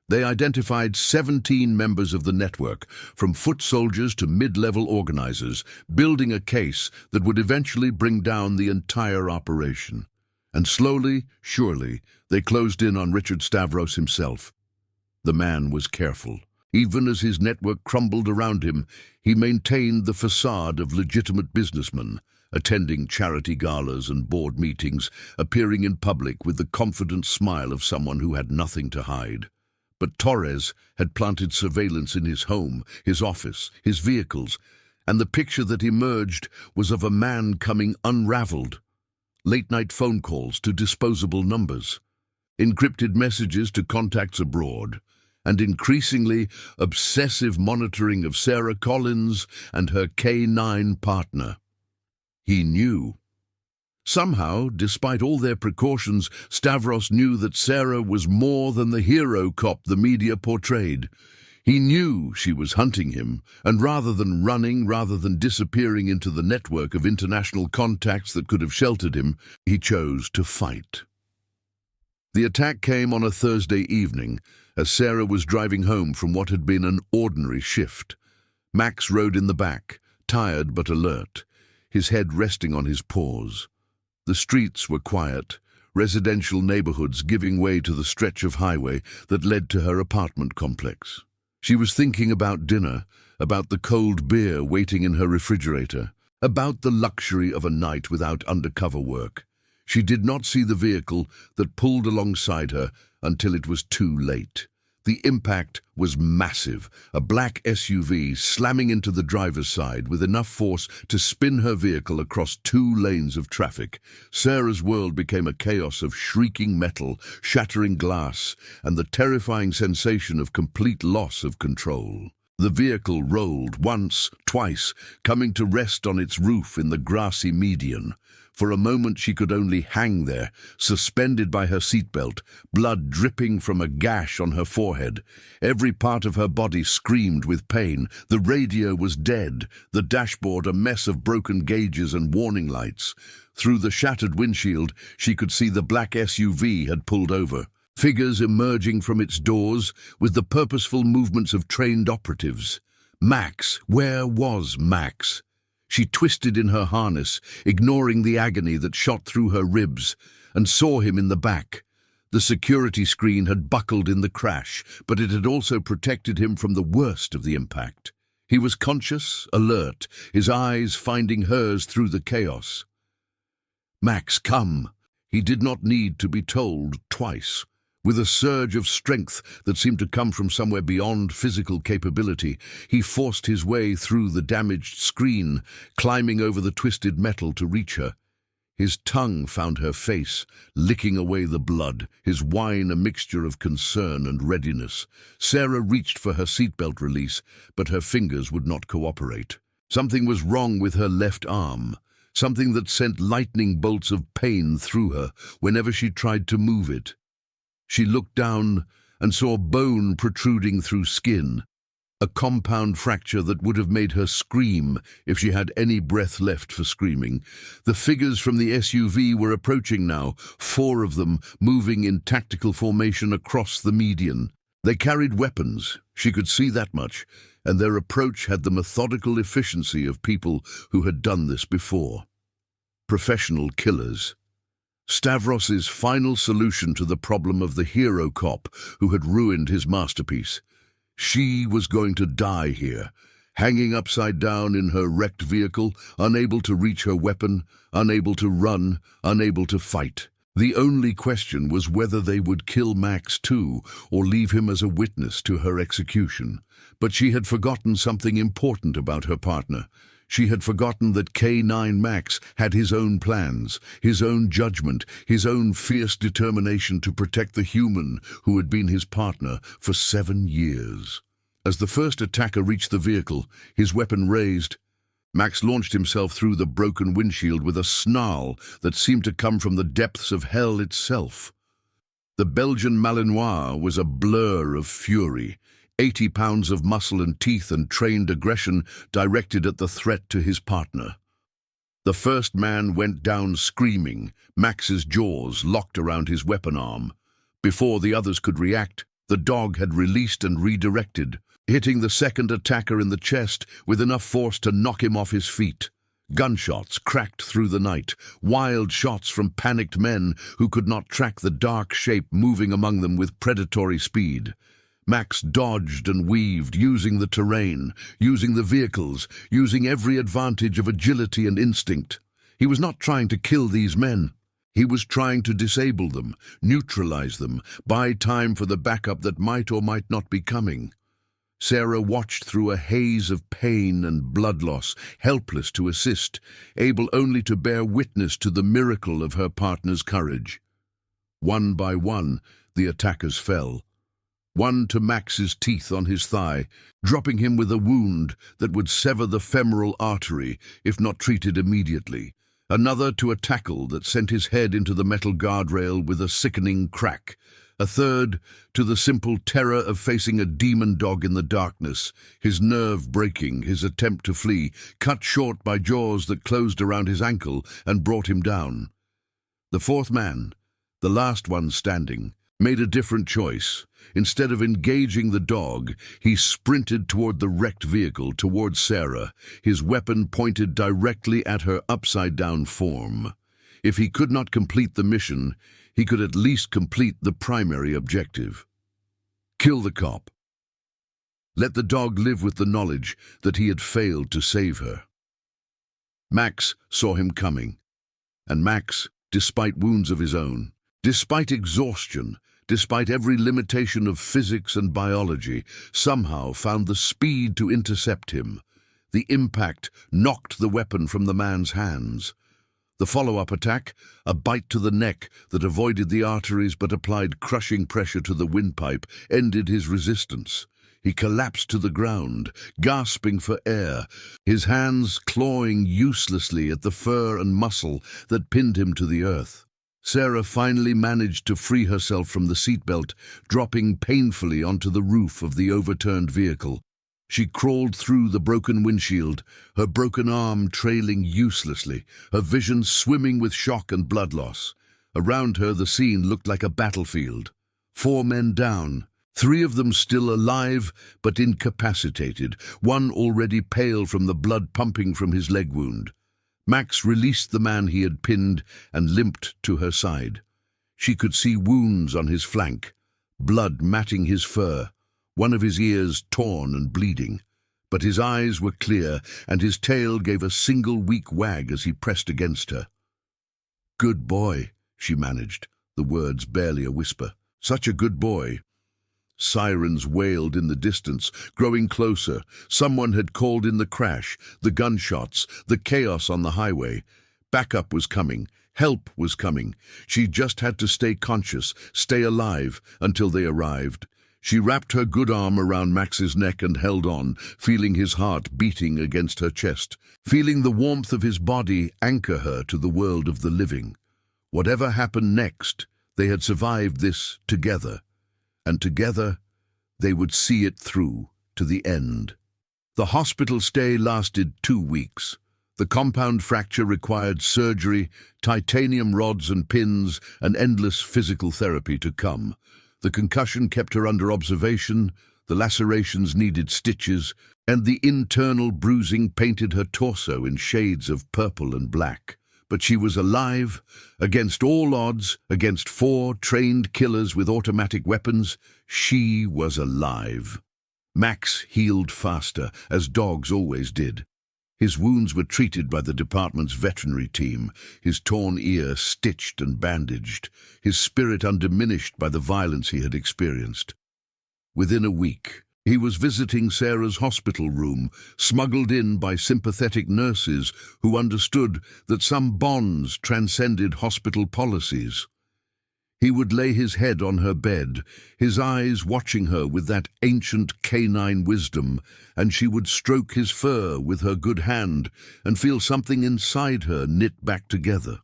They identified 17 members of the network, from foot soldiers to mid-level organizers, building a case that would eventually bring down the entire operation. And slowly, surely, they closed in on Richard Stavros himself. The man was careful. Even as his network crumbled around him, he maintained the facade of legitimate businessman, attending charity galas and board meetings, appearing in public with the confident smile of someone who had nothing to hide. But Torres had planted surveillance in his home, his office, his vehicles, and the picture that emerged was of a man coming unraveled. Late-night phone calls to disposable numbers, encrypted messages to contacts abroad, and increasingly obsessive monitoring of Sarah Collins and her K-9 partner. He knew. Somehow, despite all their precautions, Stavros knew that Sarah was more than the hero cop the media portrayed. He knew she was hunting him, and rather than running, rather than disappearing into the network of international contacts that could have sheltered him, he chose to fight. The attack came on a Thursday evening, as Sarah was driving home from what had been an ordinary shift. Max rode in the back, tired but alert, his head resting on his paws. The streets were quiet, residential neighborhoods giving way to the stretch of highway that led to her apartment complex. She was thinking about dinner, about the cold beer waiting in her refrigerator, about the luxury of a night without undercover work. She did not see the vehicle that pulled alongside her until it was too late. The impact was massive, a black SUV slamming into the driver's side with enough force to spin her vehicle across 2 lanes of traffic. Sarah's world became a chaos of shrieking metal, shattering glass, and the terrifying sensation of complete loss of control. The vehicle rolled once, twice, coming to rest on its roof in the grassy median. For a moment she could only hang there, suspended by her seatbelt, blood dripping from a gash on her forehead. Every part of her body screamed with pain. The radio was dead, the dashboard a mess of broken gauges and warning lights. Through the shattered windshield, she could see the black SUV had pulled over, figures emerging from its doors with the purposeful movements of trained operatives. Max, where was Max? She twisted in her harness, ignoring the agony that shot through her ribs, and saw him in the back. The security screen had buckled in the crash, but it had also protected him from the worst of the impact. He was conscious, alert, his eyes finding hers through the chaos. "Max, come!" He did not need to be told twice. With a surge of strength that seemed to come from somewhere beyond physical capability, he forced his way through the damaged screen, climbing over the twisted metal to reach her. His tongue found her face, licking away the blood, his whine a mixture of concern and readiness. Sarah reached for her seatbelt release, but her fingers would not cooperate. Something was wrong with her left arm, something that sent lightning bolts of pain through her whenever she tried to move it. She looked down and saw bone protruding through skin, a compound fracture that would have made her scream if she had any breath left for screaming. The figures from the SUV were approaching now, 4 of them moving in tactical formation across the median. They carried weapons, she could see that much, and their approach had the methodical efficiency of people who had done this before. Professional killers. Stavros's final solution to the problem of the hero cop who had ruined his masterpiece. She was going to die here, hanging upside down in her wrecked vehicle, unable to reach her weapon, unable to run, unable to fight. The only question was whether they would kill Max too, or leave him as a witness to her execution. But she had forgotten something important about her partner. She had forgotten that K-9 Max had his own plans, his own judgment, his own fierce determination to protect the human who had been his partner for 7 years. As the first attacker reached the vehicle, his weapon raised, Max launched himself through the broken windshield with a snarl that seemed to come from the depths of hell itself. The Belgian Malinois was a blur of fury, 80 pounds of muscle and teeth and trained aggression directed at the threat to his partner. The first man went down screaming, Max's jaws locked around his weapon arm. Before the others could react, the dog had released and redirected, hitting the second attacker in the chest with enough force to knock him off his feet. Gunshots cracked through the night, wild shots from panicked men who could not track the dark shape moving among them with predatory speed. Max dodged and weaved, using the terrain, using the vehicles, using every advantage of agility and instinct. He was not trying to kill these men. He was trying to disable them, neutralize them, buy time for the backup that might or might not be coming. Sarah watched through a haze of pain and blood loss, helpless to assist, able only to bear witness to the miracle of her partner's courage. One by one, the attackers fell. One to Max's teeth on his thigh, dropping him with a wound that would sever the femoral artery if not treated immediately. Another to a tackle that sent his head into the metal guardrail with a sickening crack. A third to the simple terror of facing a demon dog in the darkness, his nerve breaking, his attempt to flee, cut short by jaws that closed around his ankle and brought him down. The fourth man, the last one standing, made a different choice. Instead of engaging the dog, he sprinted toward the wrecked vehicle, toward Sarah, his weapon pointed directly at her upside-down form. If he could not complete the mission, he could at least complete the primary objective. Kill the cop. Let the dog live with the knowledge that he had failed to save her. Max saw him coming, and Max, despite wounds of his own, despite exhaustion, despite every limitation of physics and biology, somehow found the speed to intercept him. The impact knocked the weapon from the man's hands. The follow-up attack, a bite to the neck that avoided the arteries but applied crushing pressure to the windpipe, ended his resistance. He collapsed to the ground, gasping for air, his hands clawing uselessly at the fur and muscle that pinned him to the earth. Sarah finally managed to free herself from the seatbelt, dropping painfully onto the roof of the overturned vehicle. She crawled through the broken windshield, her broken arm trailing uselessly, her vision swimming with shock and blood loss. Around her, the scene looked like a battlefield. 4 men down, 3 of them still alive but incapacitated, one already pale from the blood pumping from his leg wound. Max released the man he had pinned and limped to her side. She could see wounds on his flank, blood matting his fur, one of his ears torn and bleeding. But his eyes were clear, and his tail gave a single weak wag as he pressed against her. "Good boy," she managed, the words barely a whisper. "Such a good boy." Sirens wailed in the distance, growing closer. Someone had called in the crash, the gunshots, the chaos on the highway. Backup was coming. Help was coming. She just had to stay conscious, stay alive, until they arrived. She wrapped her good arm around Max's neck and held on, feeling his heart beating against her chest, feeling the warmth of his body anchor her to the world of the living. Whatever happened next, they had survived this together. And together, they would see it through to the end. The hospital stay lasted 2 weeks. The compound fracture required surgery, titanium rods and pins, and endless physical therapy to come. The concussion kept her under observation, the lacerations needed stitches, and the internal bruising painted her torso in shades of purple and black. But she was alive. Against all odds, against 4 trained killers with automatic weapons, she was alive. Max healed faster, as dogs always did. His wounds were treated by the department's veterinary team, his torn ear stitched and bandaged, his spirit undiminished by the violence he had experienced. Within a week, he was visiting Sarah's hospital room, smuggled in by sympathetic nurses who understood that some bonds transcended hospital policies. He would lay his head on her bed, his eyes watching her with that ancient K-9 wisdom, and she would stroke his fur with her good hand and feel something inside her knit back together.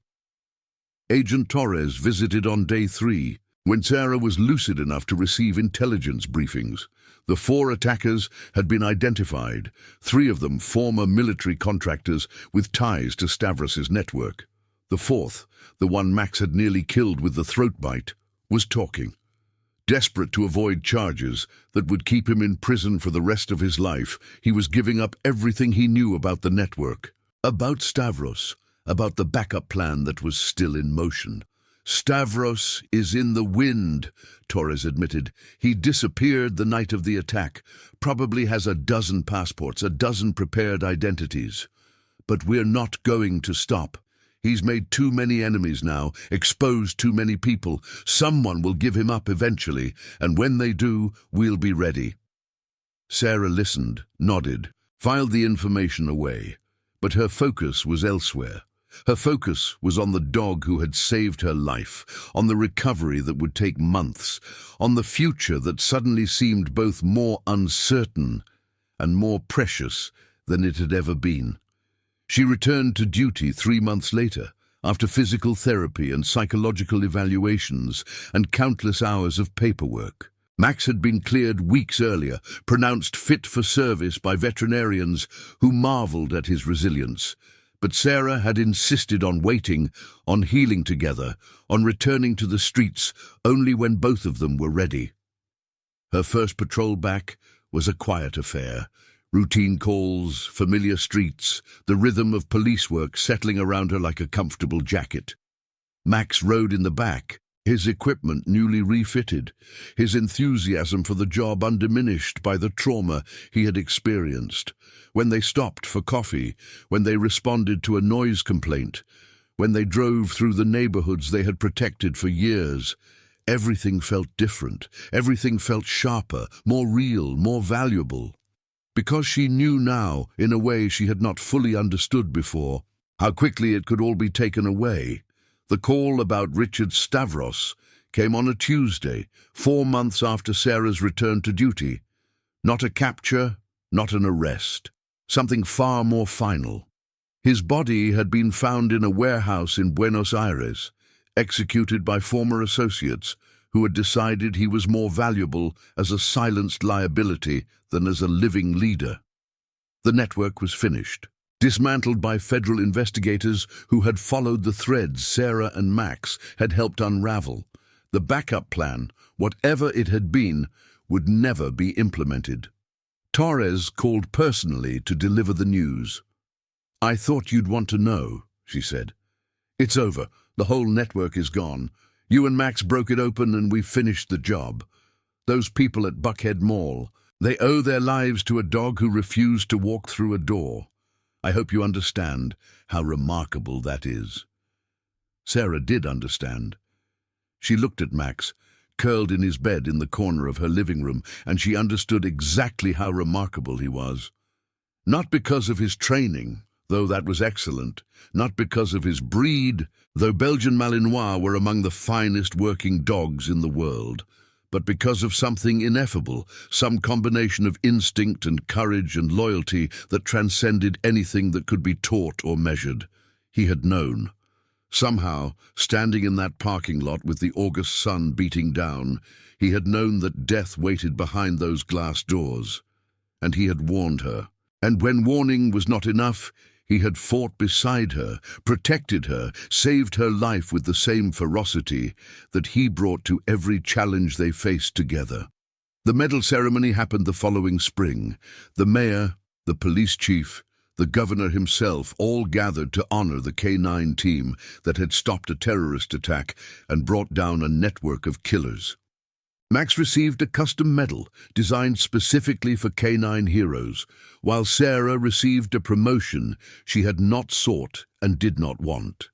Agent Torres visited on day 3, when Sarah was lucid enough to receive intelligence briefings. The 4 attackers had been identified, 3 of them former military contractors with ties to Stavros's network. The 4th, the one Max had nearly killed with the throat bite, was talking. Desperate to avoid charges that would keep him in prison for the rest of his life, he was giving up everything he knew about the network, about Stavros, about the backup plan that was still in motion. "Stavros is in the wind," Torres admitted. "He disappeared the night of the attack, probably has a dozen passports, a dozen prepared identities. But we're not going to stop. He's made too many enemies now, exposed too many people. Someone will give him up eventually, and when they do, we'll be ready." Sarah listened, nodded, filed the information away, but her focus was elsewhere. Her focus was on the dog who had saved her life, on the recovery that would take months, on the future that suddenly seemed both more uncertain and more precious than it had ever been. She returned to duty 3 months later, after physical therapy and psychological evaluations and countless hours of paperwork. Max had been cleared weeks earlier, pronounced fit for service by veterinarians who marveled at his resilience. But Sarah had insisted on waiting, on healing together, on returning to the streets only when both of them were ready. Her first patrol back was a quiet affair. Routine calls, familiar streets, the rhythm of police work settling around her like a comfortable jacket. Max rode in the back, his equipment newly refitted, his enthusiasm for the job undiminished by the trauma he had experienced. When they stopped for coffee, when they responded to a noise complaint, when they drove through the neighborhoods they had protected for years, everything felt different, everything felt sharper, more real, more valuable. Because she knew now, in a way she had not fully understood before, how quickly it could all be taken away. The call about Richard Stavros came on a Tuesday, 4 months after Sarah's return to duty. Not a capture, not an arrest. Something far more final. His body had been found in a warehouse in Buenos Aires, executed by former associates who had decided he was more valuable as a silenced liability than as a living leader. The network was finished, dismantled by federal investigators who had followed the threads Sarah and Max had helped unravel. The backup plan, whatever it had been, would never be implemented. Torres called personally to deliver the news. "I thought you'd want to know," she said. "It's over. The whole network is gone. You and Max broke it open and we've finished the job. Those people at Buckhead Mall, they owe their lives to a dog who refused to walk through a door. I hope you understand how remarkable that is." Sarah did understand. She looked at Max, curled in his bed in the corner of her living room, and she understood exactly how remarkable he was. Not because of his training, though that was excellent, not because of his breed, though Belgian Malinois were among the finest working dogs in the world, but because of something ineffable, some combination of instinct and courage and loyalty that transcended anything that could be taught or measured. He had known. Somehow, standing in that parking lot with the August sun beating down, he had known that death waited behind those glass doors. And he had warned her. And when warning was not enough, he had fought beside her, protected her, saved her life with the same ferocity that he brought to every challenge they faced together. The medal ceremony happened the following spring. The mayor, the police chief, the governor himself all gathered to honor the K-9 team that had stopped a terrorist attack and brought down a network of killers. Max received a custom medal designed specifically for K-9 heroes, while Sarah received a promotion she had not sought and did not want.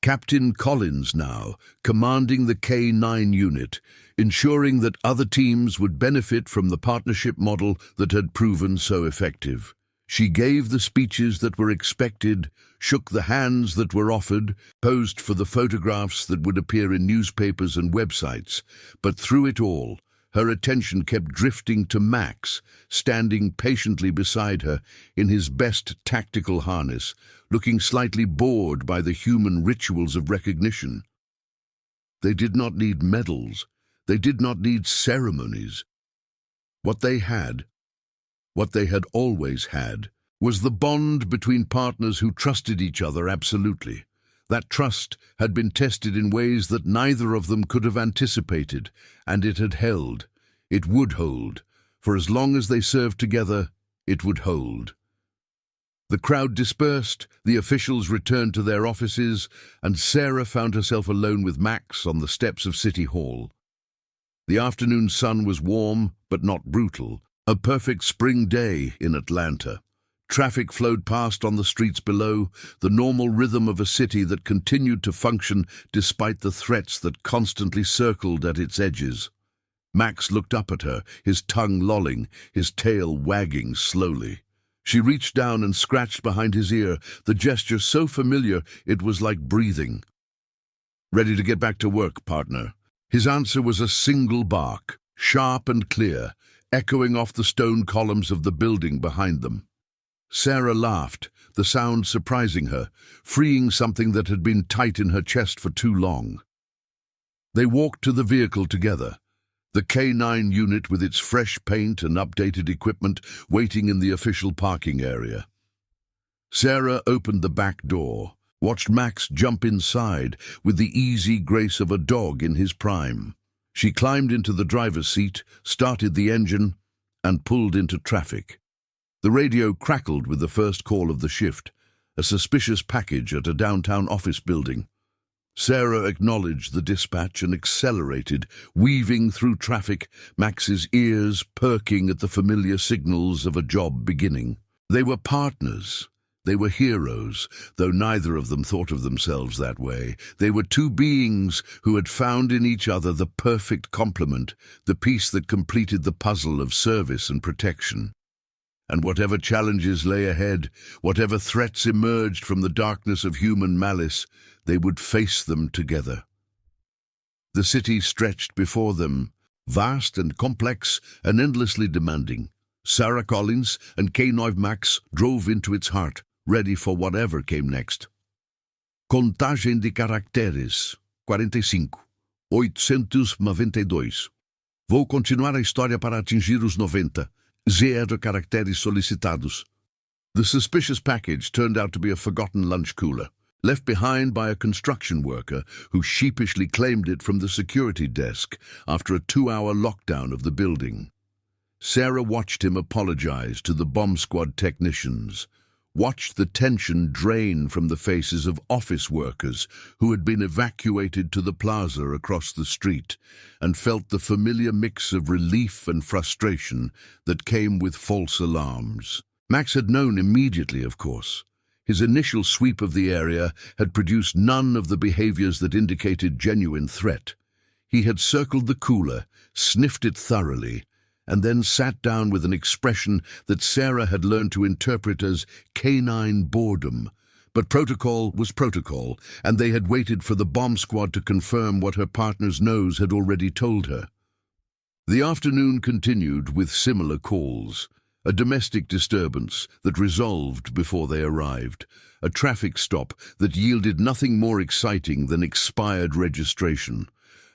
Captain Collins now, commanding the K-9 unit, ensuring that other teams would benefit from the partnership model that had proven so effective. She gave the speeches that were expected, shook the hands that were offered, posed for the photographs that would appear in newspapers and websites, but through it all, her attention kept drifting to Max, standing patiently beside her in his best tactical harness, looking slightly bored by the human rituals of recognition. They did not need medals. They did not need ceremonies. What they had always had, was the bond between partners who trusted each other absolutely. That trust had been tested in ways that neither of them could have anticipated, and it had held. It would hold. For as long as they served together, it would hold. The crowd dispersed, the officials returned to their offices, and Sarah found herself alone with Max on the steps of City Hall. The afternoon sun was warm, but not brutal. A perfect spring day in Atlanta. Traffic flowed past on the streets below, the normal rhythm of a city that continued to function despite the threats that constantly circled at its edges. Max looked up at her, his tongue lolling, his tail wagging slowly. She reached down and scratched behind his ear, the gesture so familiar it was like breathing. "Ready to get back to work, partner?" His answer was a single bark, sharp and clear, echoing off the stone columns of the building behind them. Sarah laughed, the sound surprising her, freeing something that had been tight in her chest for too long. They walked to the vehicle together, the K-9 unit with its fresh paint and updated equipment waiting in the official parking area. Sarah opened the back door, watched Max jump inside with the easy grace of a dog in his prime. She climbed into the driver's seat, started the engine, and pulled into traffic. The radio crackled with the first call of the shift, a suspicious package at a downtown office building. Sarah acknowledged the dispatch and accelerated, weaving through traffic, Max's ears perking at the familiar signals of a job beginning. They were partners. They were heroes, though neither of them thought of themselves that way. They were two beings who had found in each other the perfect complement, the piece that completed the puzzle of service and protection. And whatever challenges lay ahead, whatever threats emerged from the darkness of human malice, they would face them together. The city stretched before them, vast and complex and endlessly demanding. Sarah Collins and K-9 Max drove into its heart, ready for whatever came next. Contagem de caracteres, 45, 892. Vou continuar a história para atingir os 90. 0 caracteres solicitados. The suspicious package turned out to be a forgotten lunch cooler, left behind by a construction worker who sheepishly claimed it from the security desk after a 2-hour lockdown of the building. Sarah watched him apologize to the bomb squad technicians, watched the tension drain from the faces of office workers who had been evacuated to the plaza across the street, and felt the familiar mix of relief and frustration that came with false alarms. Max had known immediately, of course. His initial sweep of the area had produced none of the behaviors that indicated genuine threat. He had circled the cooler, sniffed it thoroughly, and then sat down with an expression that Sarah had learned to interpret as K-9 boredom. But protocol was protocol, and they had waited for the bomb squad to confirm what her partner's nose had already told her. The afternoon continued with similar calls. A domestic disturbance that resolved before they arrived. A traffic stop that yielded nothing more exciting than expired registration.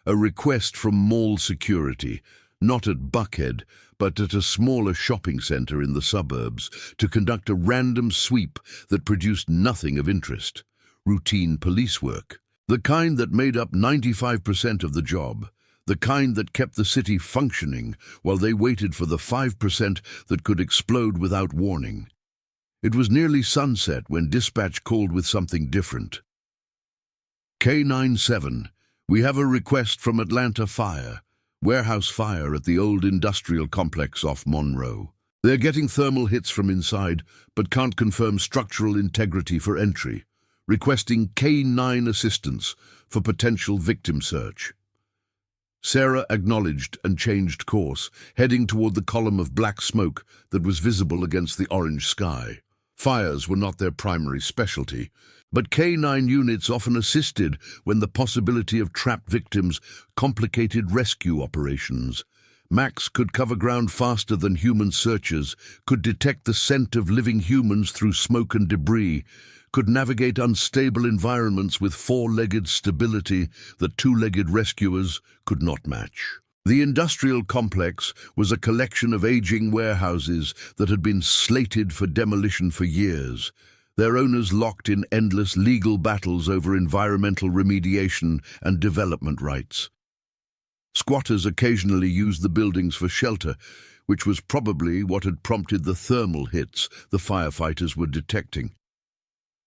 A request from mall security, not at Buckhead, but at a smaller shopping centre in the suburbs, to conduct a random sweep that produced nothing of interest. Routine police work. The kind that made up 95% of the job. The kind that kept the city functioning while they waited for the 5% that could explode without warning. It was nearly sunset when dispatch called with something different. K-97, we have a request from Atlanta Fire. Warehouse fire at the old industrial complex off Monroe. They're getting thermal hits from inside, but can't confirm structural integrity for entry. Requesting K-9 assistance for potential victim search. Sarah acknowledged and changed course, heading toward the column of black smoke that was visible against the orange sky. Fires were not their primary specialty, but K-9 units often assisted when the possibility of trapped victims complicated rescue operations. Max could cover ground faster than human searchers, could detect the scent of living humans through smoke and debris, could navigate unstable environments with four-legged stability that two-legged rescuers could not match. The industrial complex was a collection of aging warehouses that had been slated for demolition for years, their owners locked in endless legal battles over environmental remediation and development rights. Squatters occasionally used the buildings for shelter, which was probably what had prompted the thermal hits the firefighters were detecting.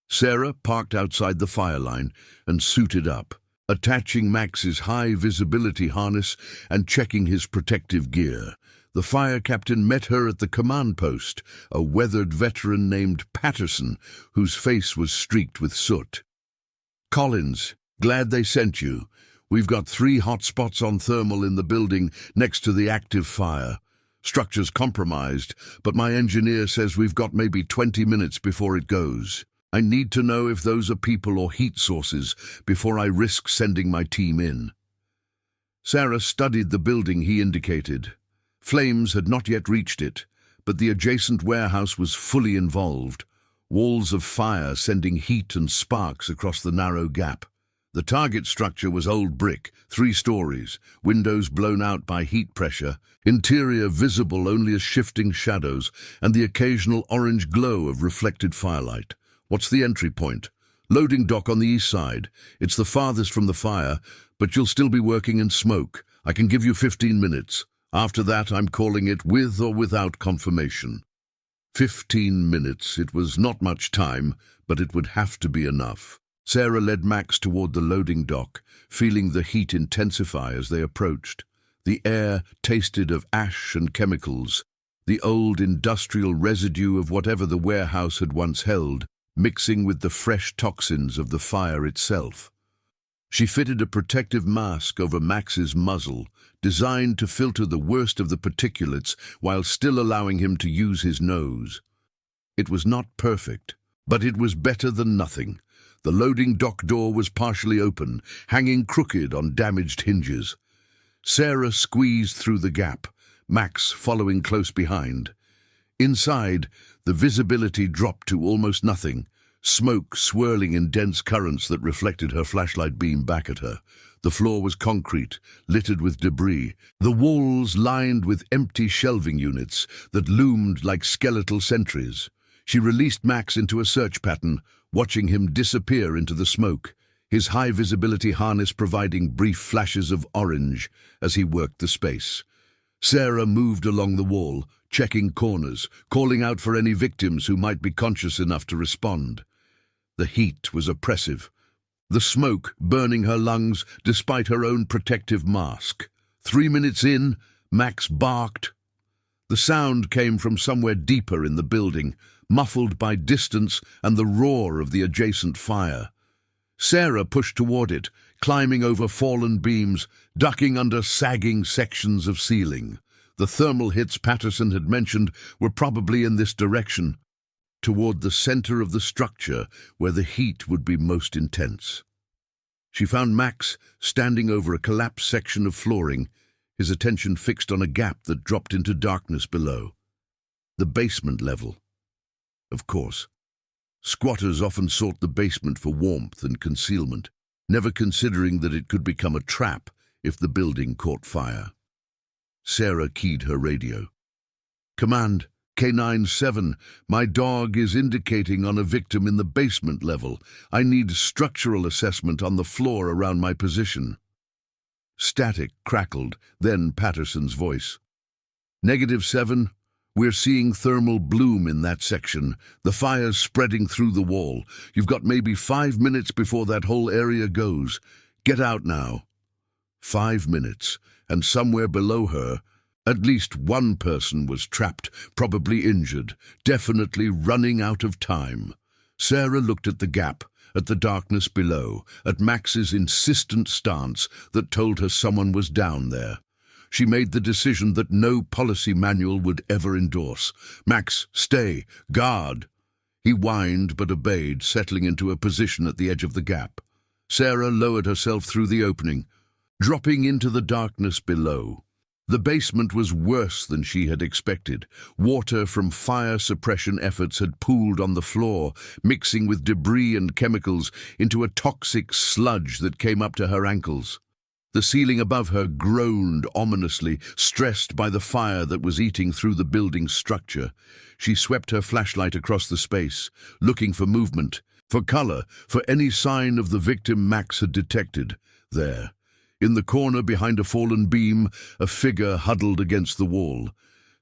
Sarah parked outside the fire line and suited up, attaching Max's high-visibility harness and checking his protective gear. The fire captain met her at the command post, a weathered veteran named Patterson, whose face was streaked with soot. "Collins, glad they sent you. We've got 3 hot spots on thermal in the building next to the active fire. Structure's compromised, but my engineer says we've got maybe 20 minutes before it goes. I need to know if those are people or heat sources before I risk sending my team in." Sarah studied the building he indicated. Flames had not yet reached it, but the adjacent warehouse was fully involved, walls of fire sending heat and sparks across the narrow gap. The target structure was old brick, 3 stories, windows blown out by heat pressure, interior visible only as shifting shadows, and the occasional orange glow of reflected firelight. "What's the entry point?" "Loading dock on the east side. It's the farthest from the fire, but you'll still be working in smoke. I can give you 15 minutes. After that, I'm calling it with or without confirmation." 15 minutes. It was not much time, but it would have to be enough. Sarah led Max toward the loading dock, feeling the heat intensify as they approached. The air tasted of ash and chemicals, the old industrial residue of whatever the warehouse had once held, mixing with the fresh toxins of the fire itself. She fitted a protective mask over Max's muzzle, designed to filter the worst of the particulates while still allowing him to use his nose. It was not perfect, but it was better than nothing. The loading dock door was partially open, hanging crooked on damaged hinges. Sarah squeezed through the gap, Max following close behind. Inside, the visibility dropped to almost nothing, smoke swirling in dense currents that reflected her flashlight beam back at her. The floor was concrete, littered with debris, the walls lined with empty shelving units that loomed like skeletal sentries. She released Max into a search pattern, watching him disappear into the smoke, his high-visibility harness providing brief flashes of orange as he worked the space. Sarah moved along the wall, checking corners, calling out for any victims who might be conscious enough to respond. The heat was oppressive, the smoke burning her lungs despite her own protective mask. 3 minutes in, Max barked. The sound came from somewhere deeper in the building, muffled by distance and the roar of the adjacent fire. Sarah pushed toward it, climbing over fallen beams, ducking under sagging sections of ceiling. The thermal hits Patterson had mentioned were probably in this direction, toward the center of the structure where the heat would be most intense. She found Max standing over a collapsed section of flooring, his attention fixed on a gap that dropped into darkness below. The basement level. Of course. Squatters often sought the basement for warmth and concealment, never considering that it could become a trap if the building caught fire. Sarah keyed her radio. "Command, K-9-7, my dog is indicating on a victim in the basement level. I need structural assessment on the floor around my position." Static crackled, then Patterson's voice. "-7, we're seeing thermal bloom in that section. The fire's spreading through the wall. You've got maybe 5 minutes before that whole area goes. Get out now." 5 minutes, and somewhere below her, at least one person was trapped, probably injured, definitely running out of time. Sarah looked at the gap, at the darkness below, at Max's insistent stance that told her someone was down there. She made the decision that no policy manual would ever endorse. "Max, stay! Guard!" He whined but obeyed, settling into a position at the edge of the gap. Sarah lowered herself through the opening, dropping into the darkness below. The basement was worse than she had expected. Water from fire suppression efforts had pooled on the floor, mixing with debris and chemicals into a toxic sludge that came up to her ankles. The ceiling above her groaned ominously, stressed by the fire that was eating through the building's structure. She swept her flashlight across the space, looking for movement, for color, for any sign of the victim Max had detected. There, in the corner behind a fallen beam, a figure huddled against the wall.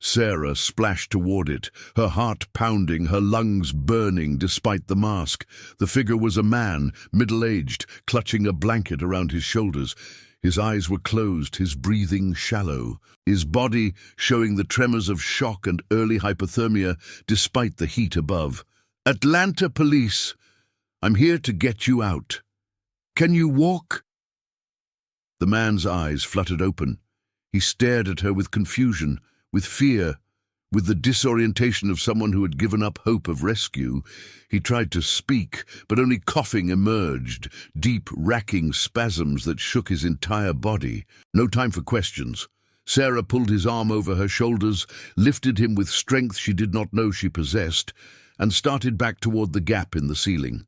Sarah splashed toward it, her heart pounding, her lungs burning despite the mask. The figure was a man, middle-aged, clutching a blanket around his shoulders. His eyes were closed, his breathing shallow, his body showing the tremors of shock and early hypothermia despite the heat above. "Atlanta Police, I'm here to get you out. Can you walk?" The man's eyes fluttered open. He stared at her with confusion, with fear, with the disorientation of someone who had given up hope of rescue. He tried to speak, but only coughing emerged, deep, racking spasms that shook his entire body. No time for questions. Sarah pulled his arm over her shoulders, lifted him with strength she did not know she possessed, and started back toward the gap in the ceiling.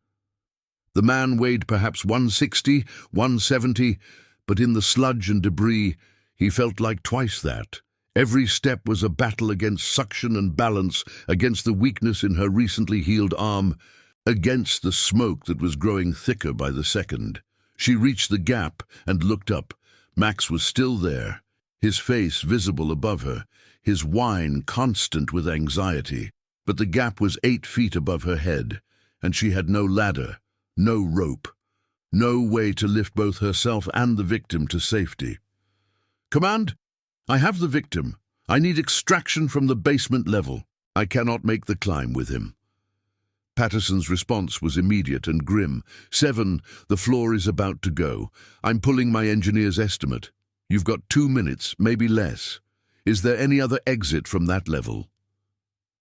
The man weighed perhaps 160, 170, but in the sludge and debris, he felt like twice that. Every step was a battle against suction and balance, against the weakness in her recently healed arm, against the smoke that was growing thicker by the second. She reached the gap and looked up. Max was still there, his face visible above her, his whine constant with anxiety. But the gap was 8 feet above her head, and she had no ladder, no rope, no way to lift both herself and the victim to safety. "Command, I have the victim. I need extraction from the basement level. I cannot make the climb with him." Patterson's response was immediate and grim. "7, the floor is about to go. I'm pulling my engineer's estimate. You've got 2 minutes, maybe less. Is there any other exit from that level?"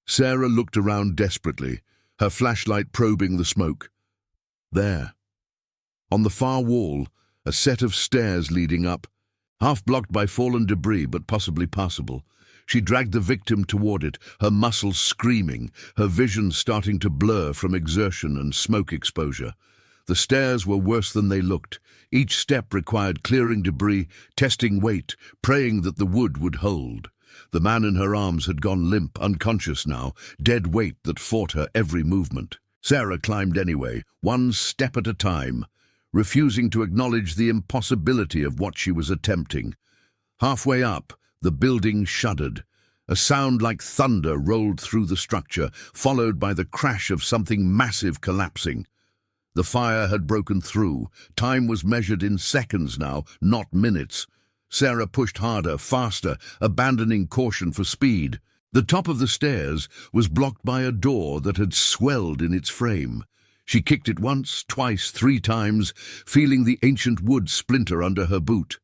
Sarah looked around desperately, her flashlight probing the smoke. There. On the far wall, a set of stairs leading up, half blocked by fallen debris but possibly passable. She dragged the victim toward it, her muscles screaming, her vision starting to blur from exertion and smoke exposure. The stairs were worse than they looked. Each step required clearing debris, testing weight, praying that the wood would hold. The man in her arms had gone limp, unconscious now, dead weight that fought her every movement. Sarah climbed anyway, one step at a time, refusing to acknowledge the impossibility of what she was attempting. Halfway up, the building shuddered. A sound like thunder rolled through the structure, followed by the crash of something massive collapsing. The fire had broken through. Time was measured in seconds now, not minutes. Sarah pushed harder, faster, abandoning caution for speed. The top of the stairs was blocked by a door that had swelled in its frame. She kicked it once, twice, 3 times, feeling the ancient wood splinter under her boot.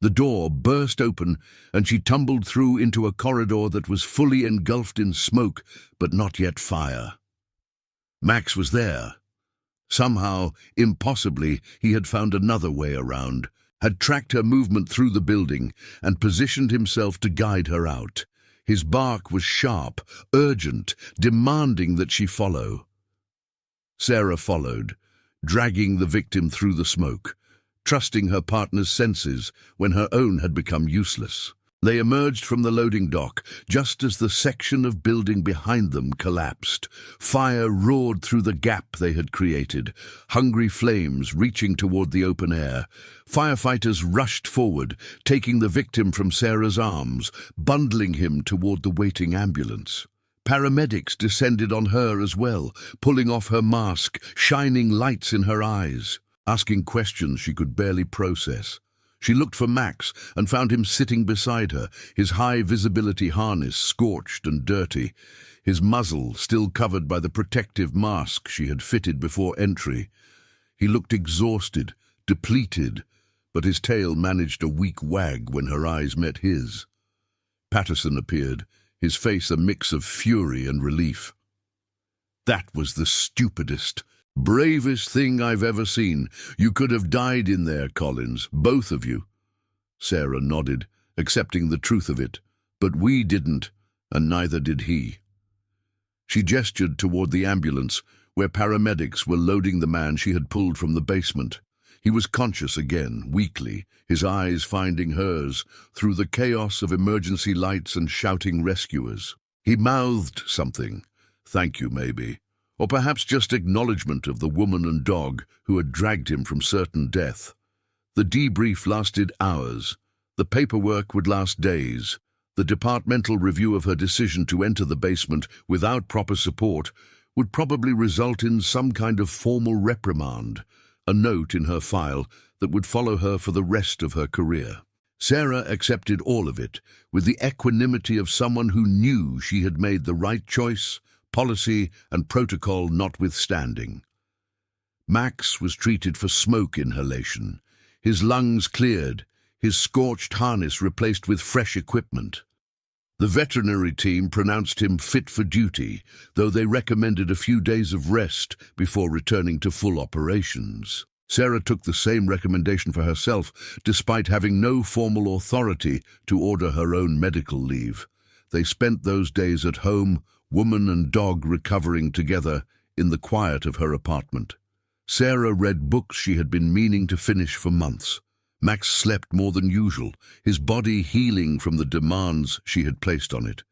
The door burst open, and she tumbled through into a corridor that was fully engulfed in smoke, but not yet fire. Max was there. Somehow, impossibly, he had found another way around, had tracked her movement through the building, and positioned himself to guide her out. His bark was sharp, urgent, demanding that she follow. Sarah followed, dragging the victim through the smoke, trusting her partner's senses when her own had become useless. They emerged from the loading dock just as the section of building behind them collapsed. Fire roared through the gap they had created, hungry flames reaching toward the open air. Firefighters rushed forward, taking the victim from Sarah's arms, bundling him toward the waiting ambulance. Paramedics descended on her as well, pulling off her mask, shining lights in her eyes, asking questions she could barely process. She looked for Max and found him sitting beside her, his high-visibility harness scorched and dirty, his muzzle still covered by the protective mask she had fitted before entry. He looked exhausted, depleted, but his tail managed a weak wag when her eyes met his. Patterson appeared, his face a mix of fury and relief. "That was the stupidest, bravest thing I've ever seen. You could have died in there, Collins, both of you." Sarah nodded, accepting the truth of it, but we didn't, and neither did he. She gestured toward the ambulance, where paramedics were loading the man she had pulled from the basement. He was conscious again, weakly, his eyes finding hers through the chaos of emergency lights and shouting rescuers. He mouthed something, thank you maybe, or perhaps just acknowledgement of the woman and dog who had dragged him from certain death. The debrief lasted hours. The paperwork would last days. The departmental review of her decision to enter the basement without proper support would probably result in some kind of formal reprimand, a note in her file that would follow her for the rest of her career. Sarah accepted all of it with the equanimity of someone who knew she had made the right choice, policy and protocol notwithstanding. Max was treated for smoke inhalation. His lungs cleared, his scorched harness replaced with fresh equipment. The veterinary team pronounced him fit for duty, though they recommended a few days of rest before returning to full operations. Sarah took the same recommendation for herself, despite having no formal authority to order her own medical leave. They spent those days at home, woman and dog recovering together in the quiet of her apartment. Sarah read books she had been meaning to finish for months. Max slept more than usual, his body healing from the demands she had placed on it.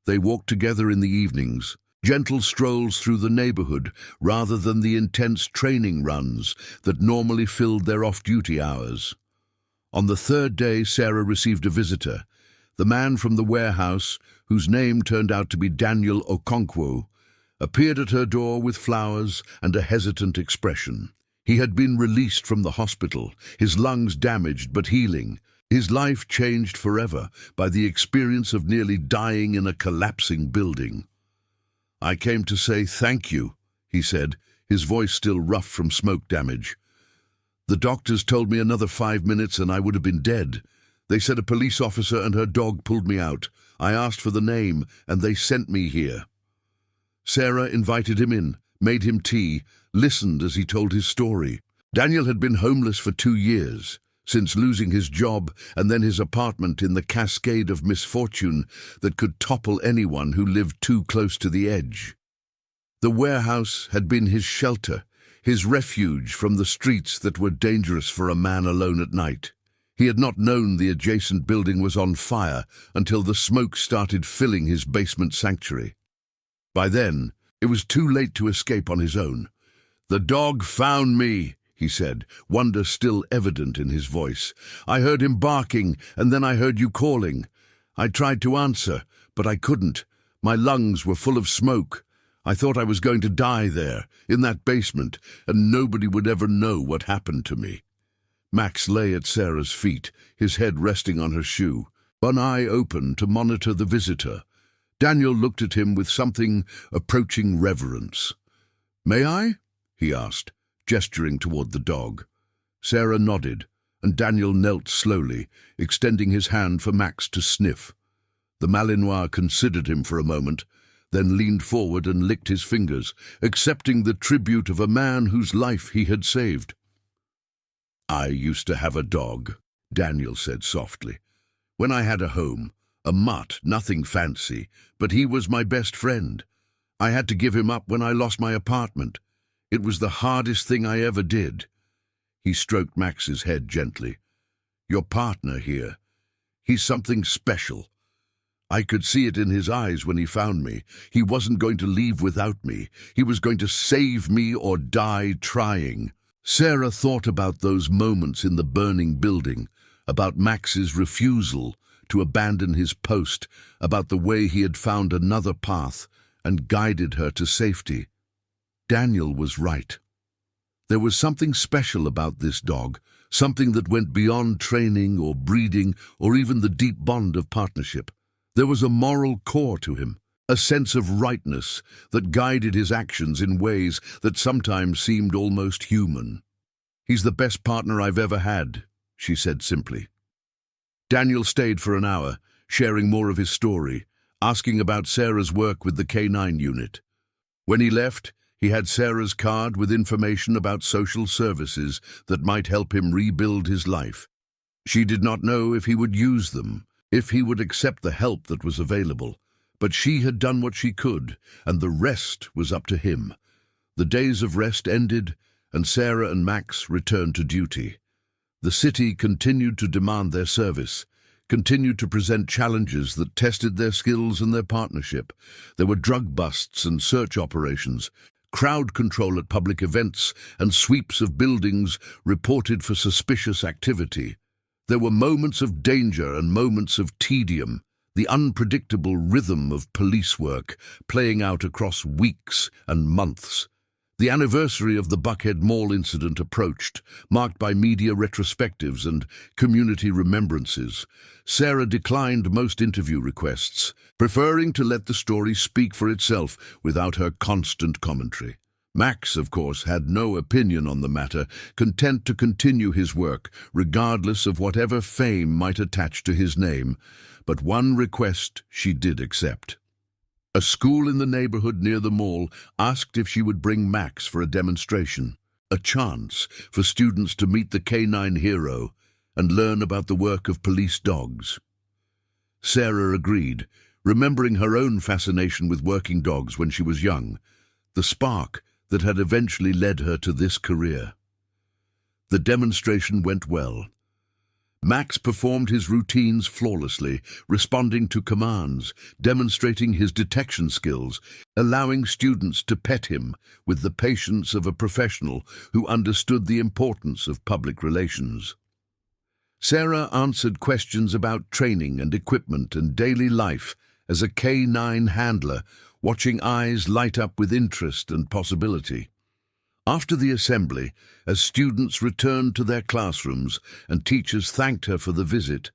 They walked together in the evenings, gentle strolls through the neighborhood rather than the intense training runs that normally filled their off-duty hours. On the third day, Sarah received a visitor. The man from the warehouse, whose name turned out to be Daniel Okonkwo, appeared at her door with flowers and a hesitant expression. He had been released from the hospital, his lungs damaged but healing, his life changed forever by the experience of nearly dying in a collapsing building. "I came to say thank you," he said, his voice still rough from smoke damage. "The doctors told me another 5 minutes and I would have been dead. They said a police officer and her dog pulled me out. I asked for the name and they sent me here." Sarah invited him in, made him tea, listened as he told his story. Daniel had been homeless for 2 years, since losing his job and then his apartment in the cascade of misfortune that could topple anyone who lived too close to the edge. The warehouse had been his shelter, his refuge from the streets that were dangerous for a man alone at night. He had not known the adjacent building was on fire until the smoke started filling his basement sanctuary. By then, it was too late to escape on his own. "The dog found me," he said, wonder still evident in his voice. "I heard him barking, and then I heard you calling. I tried to answer, but I couldn't. My lungs were full of smoke. I thought I was going to die there, in that basement, and nobody would ever know what happened to me." Max lay at Sarah's feet, his head resting on her shoe, one eye open to monitor the visitor. Daniel looked at him with something approaching reverence. "May I?" he asked, gesturing toward the dog. Sarah nodded, and Daniel knelt slowly, extending his hand for Max to sniff. The Malinois considered him for a moment, then leaned forward and licked his fingers, accepting the tribute of a man whose life he had saved. "I used to have a dog," Daniel said softly. "When I had a home, a mutt, nothing fancy, but he was my best friend. I had to give him up when I lost my apartment. It was the hardest thing I ever did." He stroked Max's head gently. "Your partner here, he's something special. I could see it in his eyes when he found me. He wasn't going to leave without me. He was going to save me or die trying." Sarah thought about those moments in the burning building, about Max's refusal to abandon his post, about the way he had found another path and guided her to safety. Daniel was right. There was something special about this dog, something that went beyond training or breeding or even the deep bond of partnership. There was a moral core to him, a sense of rightness that guided his actions in ways that sometimes seemed almost human. "He's the best partner I've ever had," she said simply. Daniel stayed for an hour, sharing more of his story, asking about Sarah's work with the K-9 unit. When he left, he had Sarah's card with information about social services that might help him rebuild his life. She did not know if he would use them, if he would accept the help that was available, but she had done what she could, and the rest was up to him. The days of rest ended, and Sarah and Max returned to duty. The city continued to demand their service, continued to present challenges that tested their skills and their partnership. There were drug busts and search operations, crowd control at public events, and sweeps of buildings reported for suspicious activity. There were moments of danger and moments of tedium, the unpredictable rhythm of police work playing out across weeks and months. The anniversary of the Buckhead Mall incident approached, marked by media retrospectives and community remembrances. Sarah declined most interview requests, preferring to let the story speak for itself without her constant commentary. Max, of course, had no opinion on the matter, content to continue his work, regardless of whatever fame might attach to his name. But one request she did accept. A school in the neighborhood near the mall asked if she would bring Max for a demonstration, a chance for students to meet the K-9 hero and learn about the work of police dogs. Sarah agreed, remembering her own fascination with working dogs when she was young, the spark that had eventually led her to this career. The demonstration went well. Max performed his routines flawlessly, responding to commands, demonstrating his detection skills, allowing students to pet him with the patience of a professional who understood the importance of public relations. Sarah answered questions about training and equipment and daily life as a K-9 handler, watching eyes light up with interest and possibility. After the assembly, as students returned to their classrooms and teachers thanked her for the visit,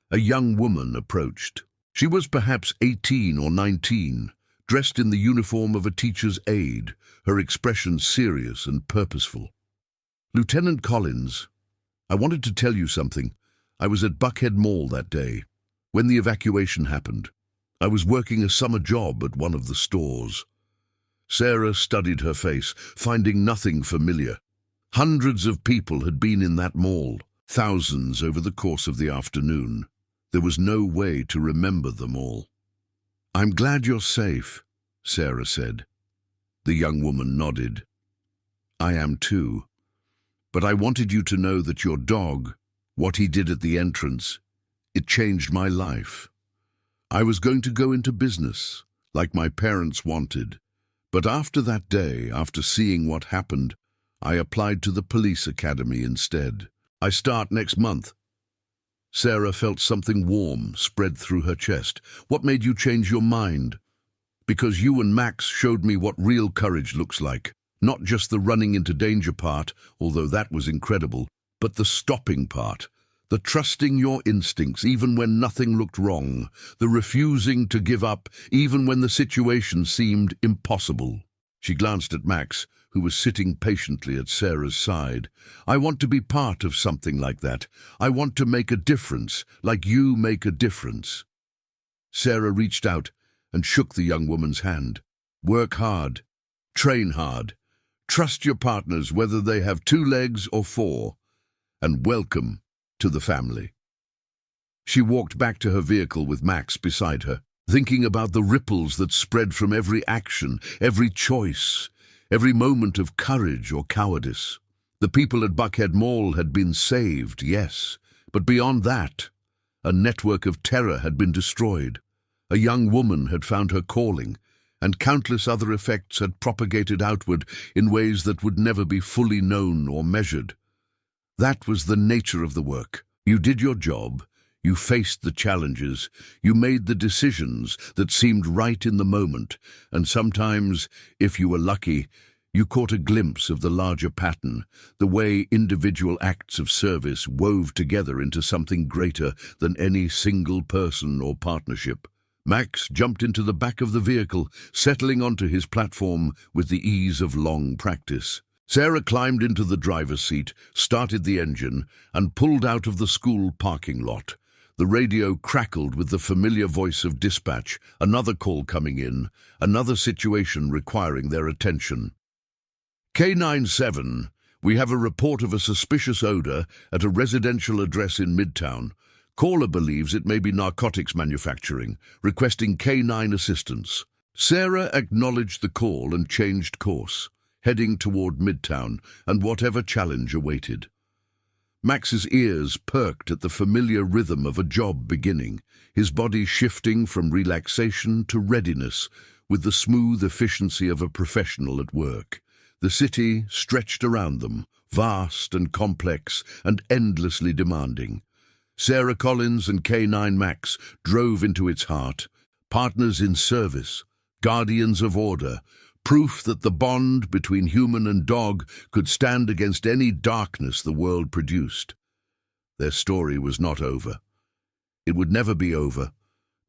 a young woman approached. She was perhaps 18 or 19, dressed in the uniform of a teacher's aide, her expression serious and purposeful. "Lieutenant Collins, I wanted to tell you something. I was at Buckhead Mall that day, when the evacuation happened. I was working a summer job at one of the stores." Sarah studied her face, finding nothing familiar. Hundreds of people had been in that mall, thousands over the course of the afternoon. There was no way to remember them all. "I'm glad you're safe," Sarah said. The young woman nodded. "I am too. But I wanted you to know that your dog, what he did at the entrance, it changed my life. I was going to go into business, like my parents wanted. But after that day, after seeing what happened, I applied to the police academy instead. I start next month." Sarah felt something warm spread through her chest. "What made you change your mind?" "Because you and Max showed me what real courage looks like. Not just the running into danger part, although that was incredible, but the stopping part. The trusting your instincts even when nothing looked wrong, the refusing to give up even when the situation seemed impossible." She glanced at Max, who was sitting patiently at Sarah's side. "I want to be part of something like that. I want to make a difference, like you make a difference." Sarah reached out and shook the young woman's hand. "Work hard. Train hard. Trust your partners whether they have 2 legs or 4. And welcome to the family." She walked back to her vehicle with Max beside her, thinking about the ripples that spread from every action, every choice, every moment of courage or cowardice. The people at Buckhead Mall had been saved, yes, but beyond that, a network of terror had been destroyed. A young woman had found her calling, and countless other effects had propagated outward in ways that would never be fully known or measured. That was the nature of the work. You did your job, you faced the challenges, you made the decisions that seemed right in the moment, and sometimes, if you were lucky, You caught a glimpse of the larger pattern, the way individual acts of service wove together into something greater than any single person or partnership. Max jumped into the back of the vehicle, settling onto his platform with the ease of long practice. Sarah climbed into the driver's seat, started the engine, and pulled out of the school parking lot. The radio crackled with the familiar voice of dispatch, another call coming in, another situation requiring their attention. K-9-7, we have a report of a suspicious odor at a residential address in Midtown. Caller believes it may be narcotics manufacturing, requesting K-9 assistance. Sarah acknowledged the call and changed course, heading toward Midtown and whatever challenge awaited. Max's ears perked at the familiar rhythm of a job beginning, his body shifting from relaxation to readiness with the smooth efficiency of a professional at work. The city stretched around them, vast and complex and endlessly demanding. Sarah Collins and K-9 Max drove into its heart, partners in service, guardians of order, proof that the bond between human and dog could stand against any darkness the world produced. Their story was not over. It would never be over,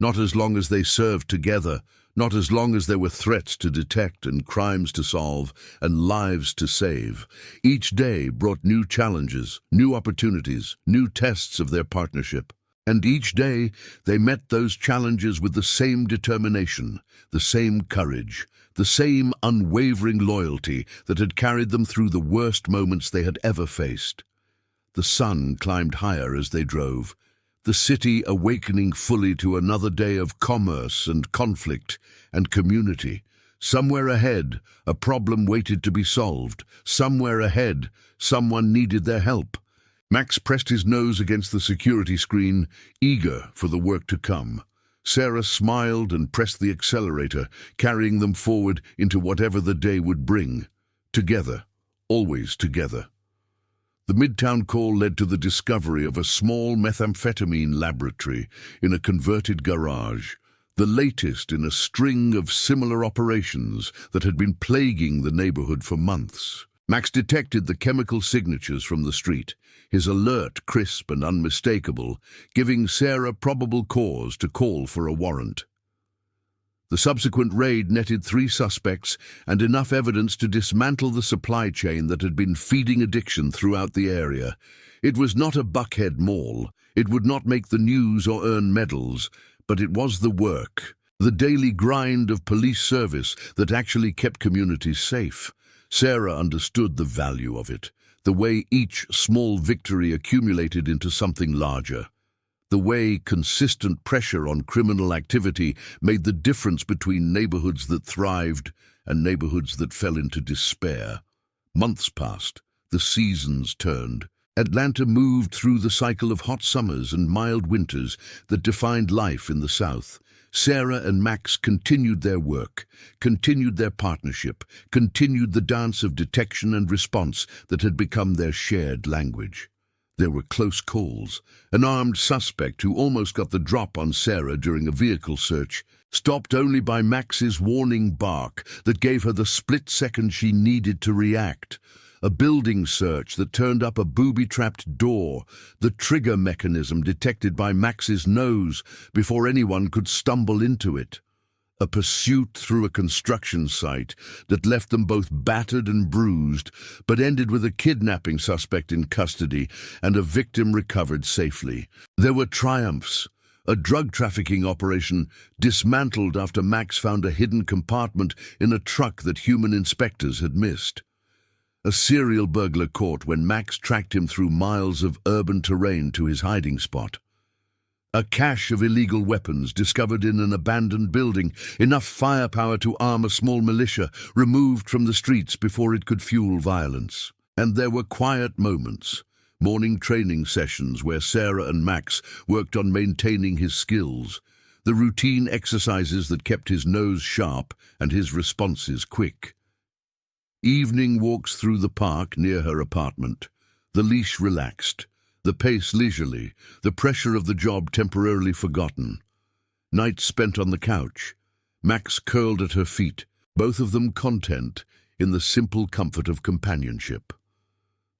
not as long as they served together, not as long as there were threats to detect and crimes to solve and lives to save. Each day brought new challenges, new opportunities, new tests of their partnership. And each day they met those challenges with the same determination, the same courage, the same unwavering loyalty that had carried them through the worst moments they had ever faced. The sun climbed higher as they drove, the city awakening fully to another day of commerce and conflict and community. Somewhere ahead, a problem waited to be solved. Somewhere ahead, someone needed their help. Max pressed his nose against the security screen, eager for the work to come. Sarah smiled and pressed the accelerator, carrying them forward into whatever the day would bring. Together, always together. The Midtown call led to the discovery of a small methamphetamine laboratory in a converted garage, the latest in a string of similar operations that had been plaguing the neighborhood for months. Max detected the chemical signatures from the street, his alert crisp and unmistakable, giving Sarah probable cause to call for a warrant. The subsequent raid netted 3 suspects and enough evidence to dismantle the supply chain that had been feeding addiction throughout the area. It was not a Buckhead mall. It would not make the news or earn medals, but it was the work, the daily grind of police service that actually kept communities safe. Sarah understood the value of it, the way each small victory accumulated into something larger. The way consistent pressure on criminal activity made the difference between neighborhoods that thrived and neighborhoods that fell into despair. Months passed, the seasons turned. Atlanta moved through the cycle of hot summers and mild winters that defined life in the South. Sarah and Max continued their work, continued their partnership, continued the dance of detection and response that had become their shared language. There were close calls. An armed suspect who almost got the drop on Sarah during a vehicle search, stopped only by Max's warning bark that gave her the split second she needed to react. A building search that turned up a booby-trapped door, the trigger mechanism detected by Max's nose before anyone could stumble into it. A pursuit through a construction site that left them both battered and bruised, but ended with a kidnapping suspect in custody and a victim recovered safely. There were triumphs. A drug trafficking operation dismantled after Max found a hidden compartment in a truck that human inspectors had missed. A serial burglar caught when Max tracked him through miles of urban terrain to his hiding spot. A cache of illegal weapons discovered in an abandoned building, enough firepower to arm a small militia, removed from the streets before it could fuel violence. And there were quiet moments, morning training sessions where Sarah and Max worked on maintaining his skills, the routine exercises that kept his nose sharp and his responses quick. Evening walks through the park near her apartment, the leash relaxed, the pace leisurely, the pressure of the job temporarily forgotten. Nights spent on the couch, Max curled at her feet, both of them content, in the simple comfort of companionship.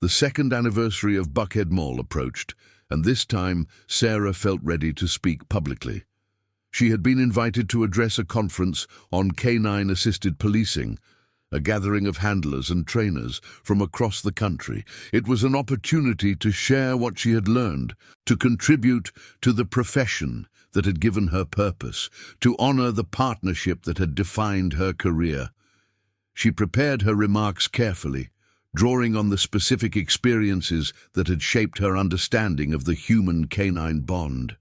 The second anniversary of Buckhead Mall approached, and this time Sarah felt ready to speak publicly. She had been invited to address a conference on K-9 assisted policing, a gathering of handlers and trainers from across the country. It was an opportunity to share what she had learned, to contribute to the profession that had given her purpose, to honor the partnership that had defined her career. She prepared her remarks carefully, drawing on the specific experiences that had shaped her understanding of the human canine bond.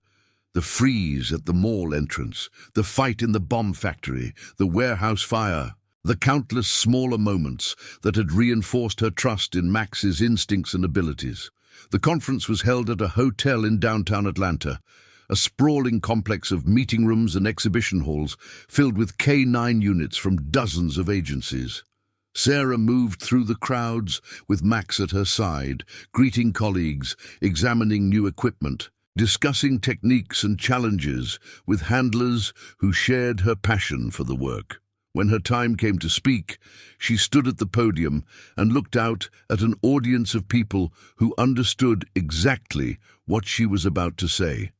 The freeze at the mall entrance, the fight in the bomb factory, the warehouse fire, the countless smaller moments that had reinforced her trust in Max's instincts and abilities. The conference was held at a hotel in downtown Atlanta, a sprawling complex of meeting rooms and exhibition halls filled with K-9 units from dozens of agencies. Sarah moved through the crowds with Max at her side, greeting colleagues, examining new equipment, discussing techniques and challenges with handlers who shared her passion for the work. When her time came to speak, she stood at the podium and looked out at an audience of people who understood exactly what she was about to say.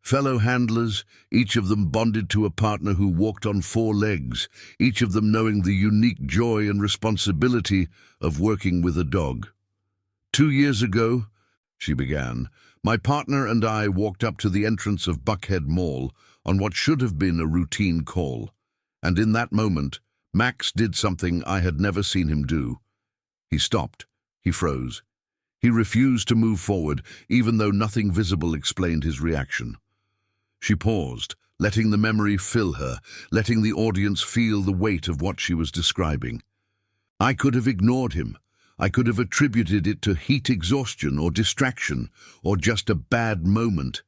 Fellow handlers, each of them bonded to a partner who walked on four legs, each of them knowing the unique joy and responsibility of working with a dog. 2 years ago, she began, my partner and I walked up to the entrance of Buckhead Mall on what should have been a routine call. And in that moment, Max did something I had never seen him do. He stopped. He froze. He refused to move forward, even though nothing visible explained his reaction. She paused, letting the memory fill her, letting the audience feel the weight of what she was describing. I could have ignored him. I could have attributed it to heat exhaustion or distraction, or just a bad moment.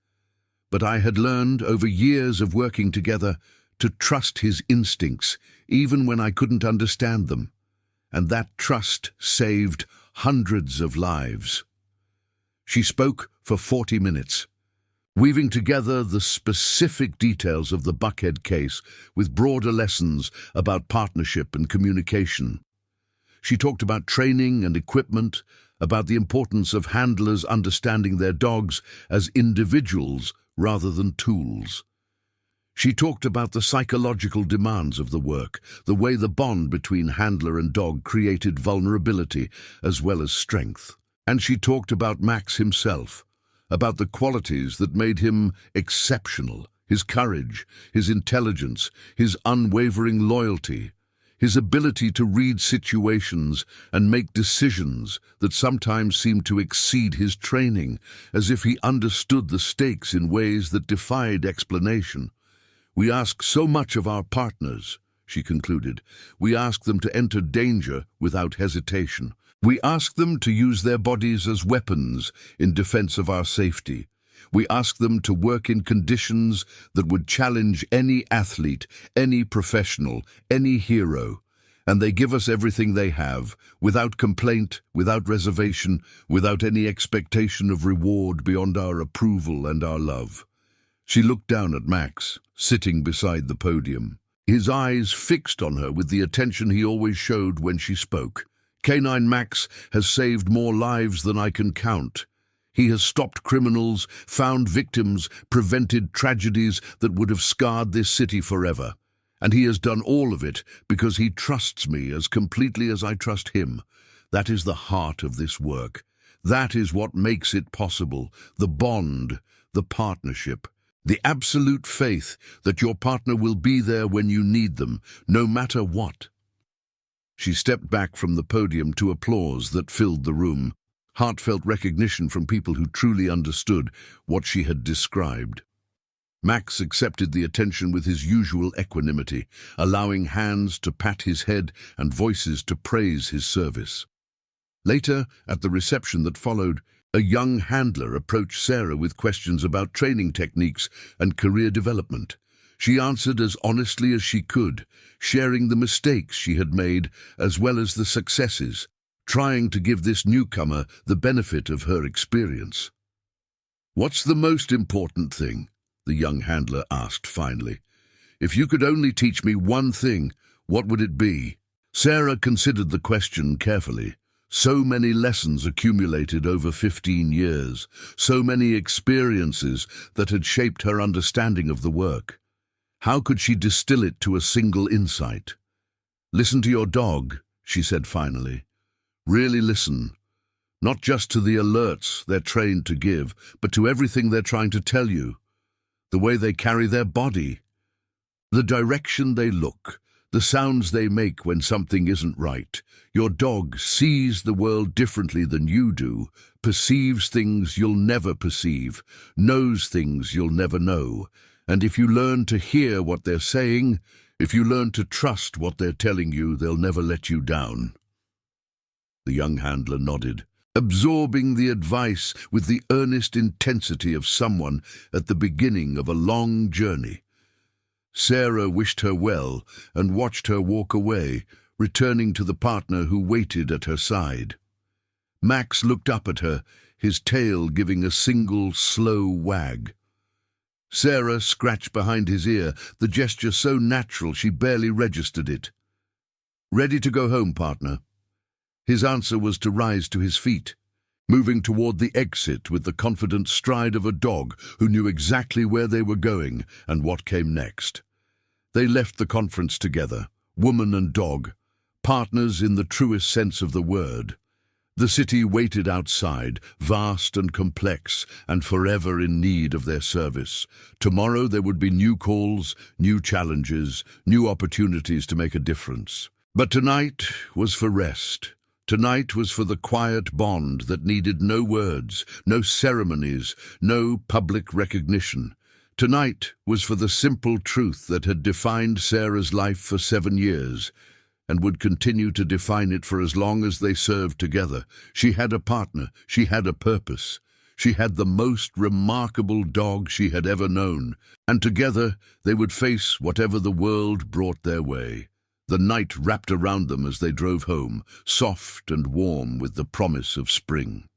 But I had learned over years of working together to trust his instincts, even when I couldn't understand them. And that trust saved hundreds of lives. She spoke for 40 minutes, weaving together the specific details of the Buckhead case with broader lessons about partnership and communication. She talked about training and equipment, about the importance of handlers understanding their dogs as individuals rather than tools. She talked about the psychological demands of the work, the way the bond between handler and dog created vulnerability as well as strength. And she talked about Max himself, about the qualities that made him exceptional, his courage, his intelligence, his unwavering loyalty, his ability to read situations and make decisions that sometimes seemed to exceed his training, as if he understood the stakes in ways that defied explanation. We ask so much of our partners, she concluded. We ask them to enter danger without hesitation. We ask them to use their bodies as weapons in defense of our safety. We ask them to work in conditions that would challenge any athlete, any professional, any hero. And they give us everything they have, without complaint, without reservation, without any expectation of reward beyond our approval and our love. She looked down at Max, sitting beside the podium, his eyes fixed on her with the attention he always showed when she spoke. K-9 Max has saved more lives than I can count. He has stopped criminals, found victims, prevented tragedies that would have scarred this city forever. And he has done all of it because he trusts me as completely as I trust him. That is the heart of this work. That is what makes it possible, the bond, the partnership. The absolute faith that your partner will be there when you need them, no matter what. She stepped back from the podium to applause that filled the room, heartfelt recognition from people who truly understood what she had described. Max accepted the attention with his usual equanimity, allowing hands to pat his head and voices to praise his service. Later, at the reception that followed, a young handler approached Sarah with questions about training techniques and career development. She answered as honestly as she could, sharing the mistakes she had made as well as the successes, trying to give this newcomer the benefit of her experience. "What's the most important thing?" the young handler asked finally. "If you could only teach me one thing, what would it be?" Sarah considered the question carefully. So many lessons accumulated over 15 years, so many experiences that had shaped her understanding of the work. How could she distill it to a single insight? "Listen to your dog," she said finally. "Really listen. Not just to the alerts they're trained to give, but to everything they're trying to tell you. The way they carry their body, the direction they look, the sounds they make when something isn't right. Your dog sees the world differently than you do, perceives things you'll never perceive, knows things you'll never know. And if you learn to hear what they're saying, if you learn to trust what they're telling you, they'll never let you down." The young handler nodded, absorbing the advice with the earnest intensity of someone at the beginning of a long journey. Sarah wished her well and watched her walk away, returning to the partner who waited at her side. Max looked up at her, his tail giving a single slow wag. Sarah scratched behind his ear, the gesture so natural she barely registered it. "Ready to go home, partner?" His answer was to rise to his feet, moving toward the exit with the confident stride of a dog who knew exactly where they were going and what came next. They left the conference together, woman and dog, partners in the truest sense of the word. The city waited outside, vast and complex, and forever in need of their service. Tomorrow there would be new calls, new challenges, new opportunities to make a difference. But tonight was for rest. Tonight was for the quiet bond that needed no words, no ceremonies, no public recognition. Tonight was for the simple truth that had defined Sarah's life for 7 years and would continue to define it for as long as they served together. She had a partner, she had a purpose. She had the most remarkable dog she had ever known, and together they would face whatever the world brought their way. The night wrapped around them as they drove home, soft and warm with the promise of spring.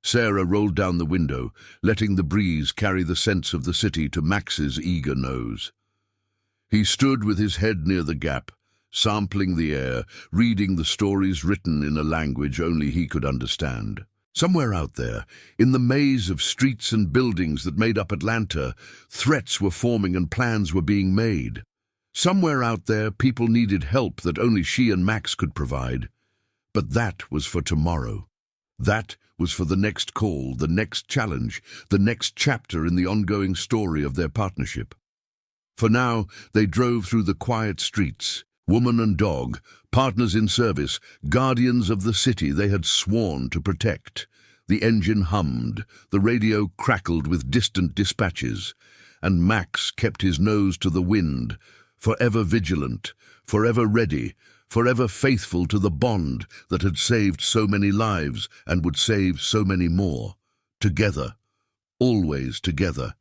Sarah rolled down the window, letting the breeze carry the scents of the city to Max's eager nose. He stood with his head near the gap, sampling the air, reading the stories written in a language only he could understand. Somewhere out there, in the maze of streets and buildings that made up Atlanta, threats were forming and plans were being made. Somewhere out there, people needed help that only she and Max could provide. But that was for tomorrow. That was for the next call, the next challenge, the next chapter in the ongoing story of their partnership. For now, they drove through the quiet streets, woman and dog, partners in service, guardians of the city they had sworn to protect. The engine hummed, the radio crackled with distant dispatches, and Max kept his nose to the wind, forever vigilant, forever ready, forever faithful to the bond that had saved so many lives and would save so many more. Together, always together.